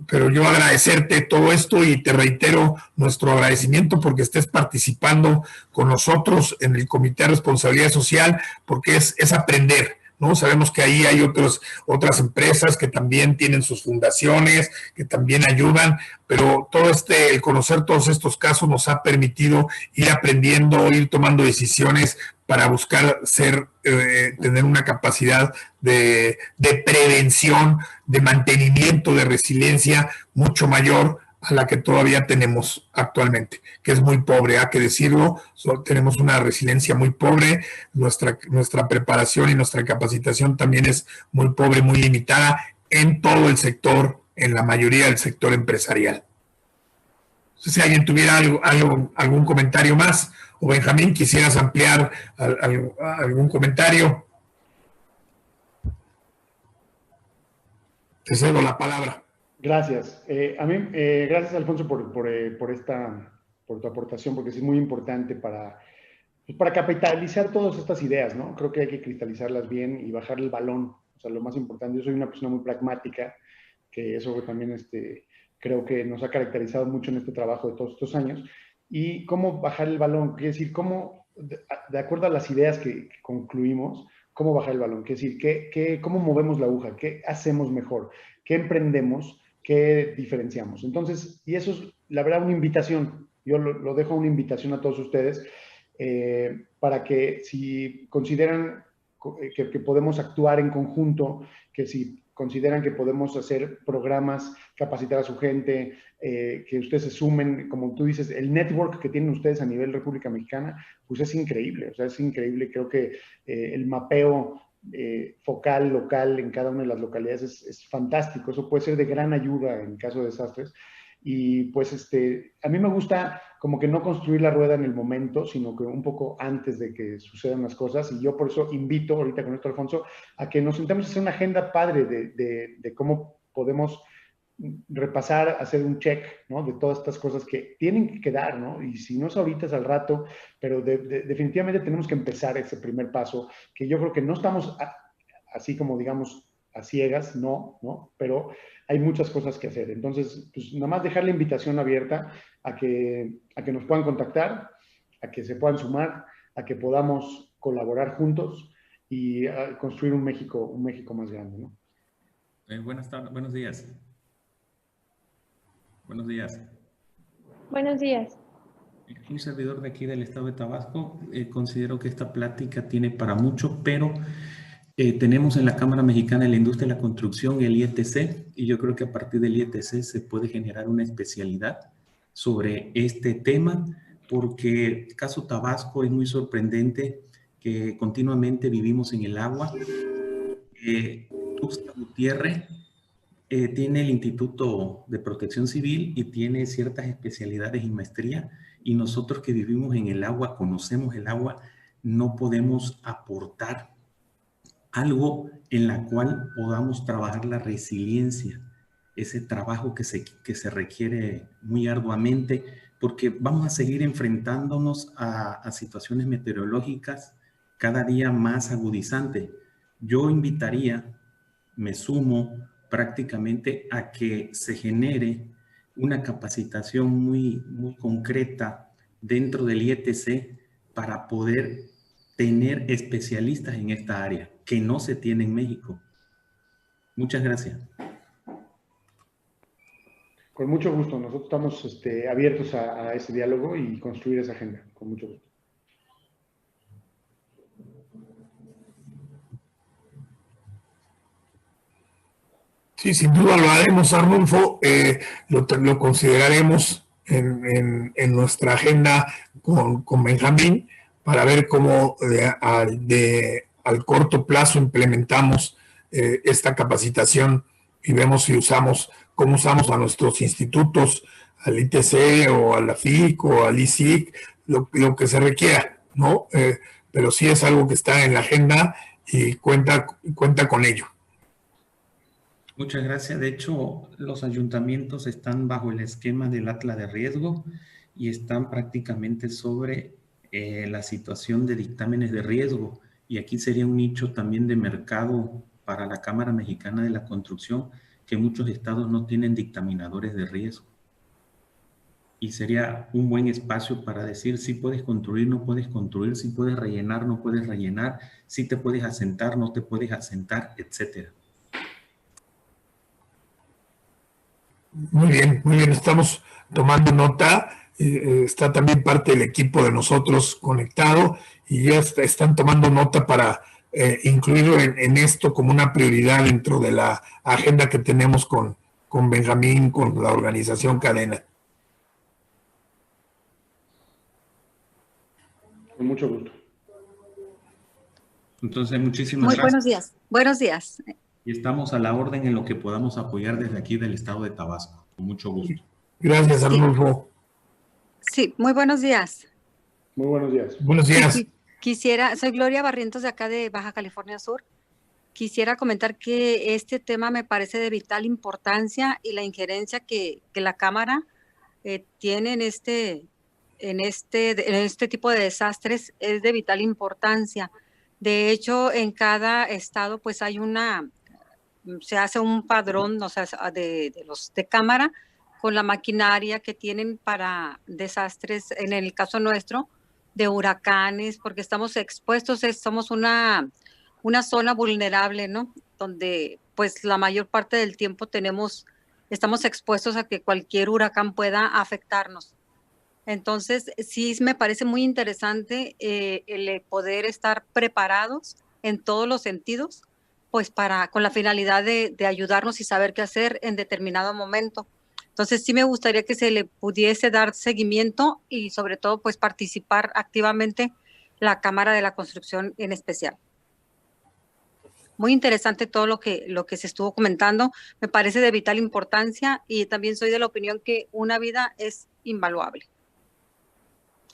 Pero yo agradecerte todo esto y te reitero nuestro agradecimiento porque estés participando con nosotros en el Comité de Responsabilidad Social, porque es aprender, ¿no? Sabemos que ahí hay otras empresas que también tienen sus fundaciones, que también ayudan, pero el conocer todos estos casos nos ha permitido ir aprendiendo, ir tomando decisiones para buscar tener una capacidad de prevención, de mantenimiento, de resiliencia mucho mayor a la que todavía tenemos actualmente, que es muy pobre, hay que decirlo, tenemos una resiliencia muy pobre, nuestra preparación y nuestra capacitación también es muy pobre, muy limitada en todo el sector, en la mayoría del sector empresarial. No sé si alguien tuviera algún comentario más, o Benjamín, quisieras ampliar algún comentario. Te cedo la palabra. Gracias. Gracias, Alfonso, por tu aportación, porque es muy importante para capitalizar todas estas ideas, ¿no? Creo que hay que cristalizarlas bien y bajar el balón. O sea, lo más importante, yo soy una persona muy pragmática, que eso también creo que nos ha caracterizado mucho en este trabajo de todos estos años. Y cómo bajar el balón, quiere decir, cómo, de acuerdo a las ideas que concluimos, cómo bajar el balón, quiere decir, cómo movemos la aguja, qué hacemos mejor, qué emprendemos, qué diferenciamos. Entonces, y eso es, la verdad, una invitación. Yo lo dejo una invitación a todos ustedes para que si consideran que podemos actuar en conjunto, que si consideran que podemos hacer programas, capacitar a su gente, que ustedes se sumen, como tú dices, el network que tienen ustedes a nivel República Mexicana, pues es increíble, o sea, es increíble. Creo que el mapeo focal, local, en cada una de las localidades es fantástico. Eso puede ser de gran ayuda en caso de desastres. Y pues a mí me gusta como que no construir la rueda en el momento, sino que un poco antes de que sucedan las cosas. Y yo por eso invito ahorita con esto, Alfonso, a que nos sentemos a hacer una agenda padre de cómo podemos repasar, hacer un check, ¿no? De todas estas cosas que tienen que quedar, ¿no? Y si no es ahorita, es al rato, pero definitivamente tenemos que empezar ese primer paso, que yo creo que no estamos así como, digamos, a ciegas, no, pero hay muchas cosas que hacer. Entonces, pues nada más dejar la invitación abierta a que nos puedan contactar, a que se puedan sumar, a que podamos colaborar juntos y construir un México más grande, ¿no? Buenos días. Buenos días. Buenos días. Un servidor de aquí del estado de Tabasco, considero que esta plática tiene para mucho, pero tenemos en la Cámara Mexicana de la Industria de la Construcción el IETC, y yo creo que a partir del IETC se puede generar una especialidad sobre este tema, porque el caso Tabasco es muy sorprendente, que continuamente vivimos en el agua. Tuxtla Gutiérrez tiene el Instituto de Protección Civil y tiene ciertas especialidades y maestría, y nosotros que vivimos en el agua, conocemos el agua, no podemos aportar algo en la cual podamos trabajar la resiliencia, ese trabajo que se requiere muy arduamente, porque vamos a seguir enfrentándonos a situaciones meteorológicas cada día más agudizantes. Yo invitaría, me sumo prácticamente a que se genere una capacitación muy concreta dentro del IETC para poder tener especialistas en esta área, que no se tiene en México. Muchas gracias. Con mucho gusto. Nosotros estamos abiertos a ese diálogo y construir esa agenda. Con mucho gusto. Sí, sin duda lo haremos, Arnulfo. Lo consideraremos en nuestra agenda con Benjamín para ver cómo al corto plazo implementamos esta capacitación y vemos si cómo usamos a nuestros institutos, al ITC o a la FIC o al ISIC, lo que se requiera, ¿no? Pero sí es algo que está en la agenda y cuenta con ello. Muchas gracias. De hecho, los ayuntamientos están bajo el esquema del Atlas de Riesgo y están prácticamente sobre la situación de dictámenes de riesgo. Y aquí sería un nicho también de mercado para la Cámara Mexicana de la Construcción, que muchos estados no tienen dictaminadores de riesgo. Y sería un buen espacio para decir si puedes construir, no puedes construir, si puedes rellenar, no puedes rellenar, si te puedes asentar, no te puedes asentar, etcétera. Muy bien, estamos tomando nota. Está también parte del equipo de nosotros conectado y ya están tomando nota para incluirlo en esto como una prioridad dentro de la agenda que tenemos con Benjamín, con la organización Cadena. Con mucho gusto. Entonces, muchísimas gracias. Buenos días. Buenos días. Y estamos a la orden en lo que podamos apoyar desde aquí del estado de Tabasco. Con mucho gusto. Gracias, Arnulfo. Sí, muy buenos días. Muy buenos días. Buenos días. Soy Gloria Barrientos de acá de Baja California Sur. Quisiera comentar que este tema me parece de vital importancia y la injerencia que la Cámara tiene en este tipo de desastres es de vital importancia. De hecho, en cada estado pues se hace un padrón, o sea, de Cámara con la maquinaria que tienen para desastres, en el caso nuestro, de huracanes, porque estamos expuestos, somos una zona vulnerable, ¿no? Donde pues la mayor parte del tiempo estamos expuestos a que cualquier huracán pueda afectarnos. Entonces, sí me parece muy interesante el poder estar preparados en todos los sentidos, pues con la finalidad de ayudarnos y saber qué hacer en determinado momento. Entonces, sí me gustaría que se le pudiese dar seguimiento y sobre todo, pues participar activamente la Cámara de la Construcción en especial. Muy interesante todo lo que se estuvo comentando. Me parece de vital importancia y también soy de la opinión que una vida es invaluable.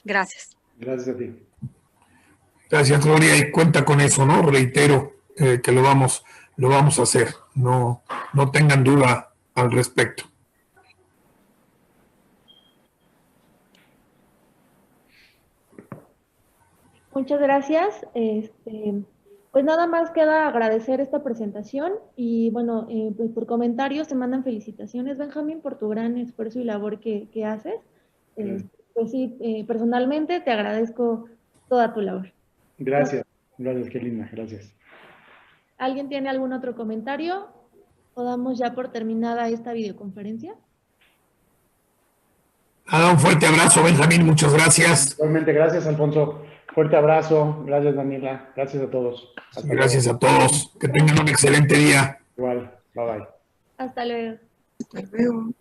Gracias. Gracias a ti. Gracias, Gloria, y cuenta con eso, ¿no? Reitero que lo vamos a hacer. No tengan duda al respecto. Muchas gracias. Pues nada más queda agradecer esta presentación y bueno, pues por comentarios te mandan felicitaciones, Benjamín, por tu gran esfuerzo y labor que haces. Pues sí, personalmente te agradezco toda tu labor. Gracias, qué linda, gracias. ¿Alguien tiene algún otro comentario? ¿O damos ya por terminada esta videoconferencia? Un fuerte abrazo, Benjamín, muchas gracias. Igualmente, gracias, Alfonso. Fuerte abrazo, gracias, Daniela, gracias a todos. Gracias a todos, que tengan un excelente día. Igual, bye bye. Hasta luego. Hasta luego.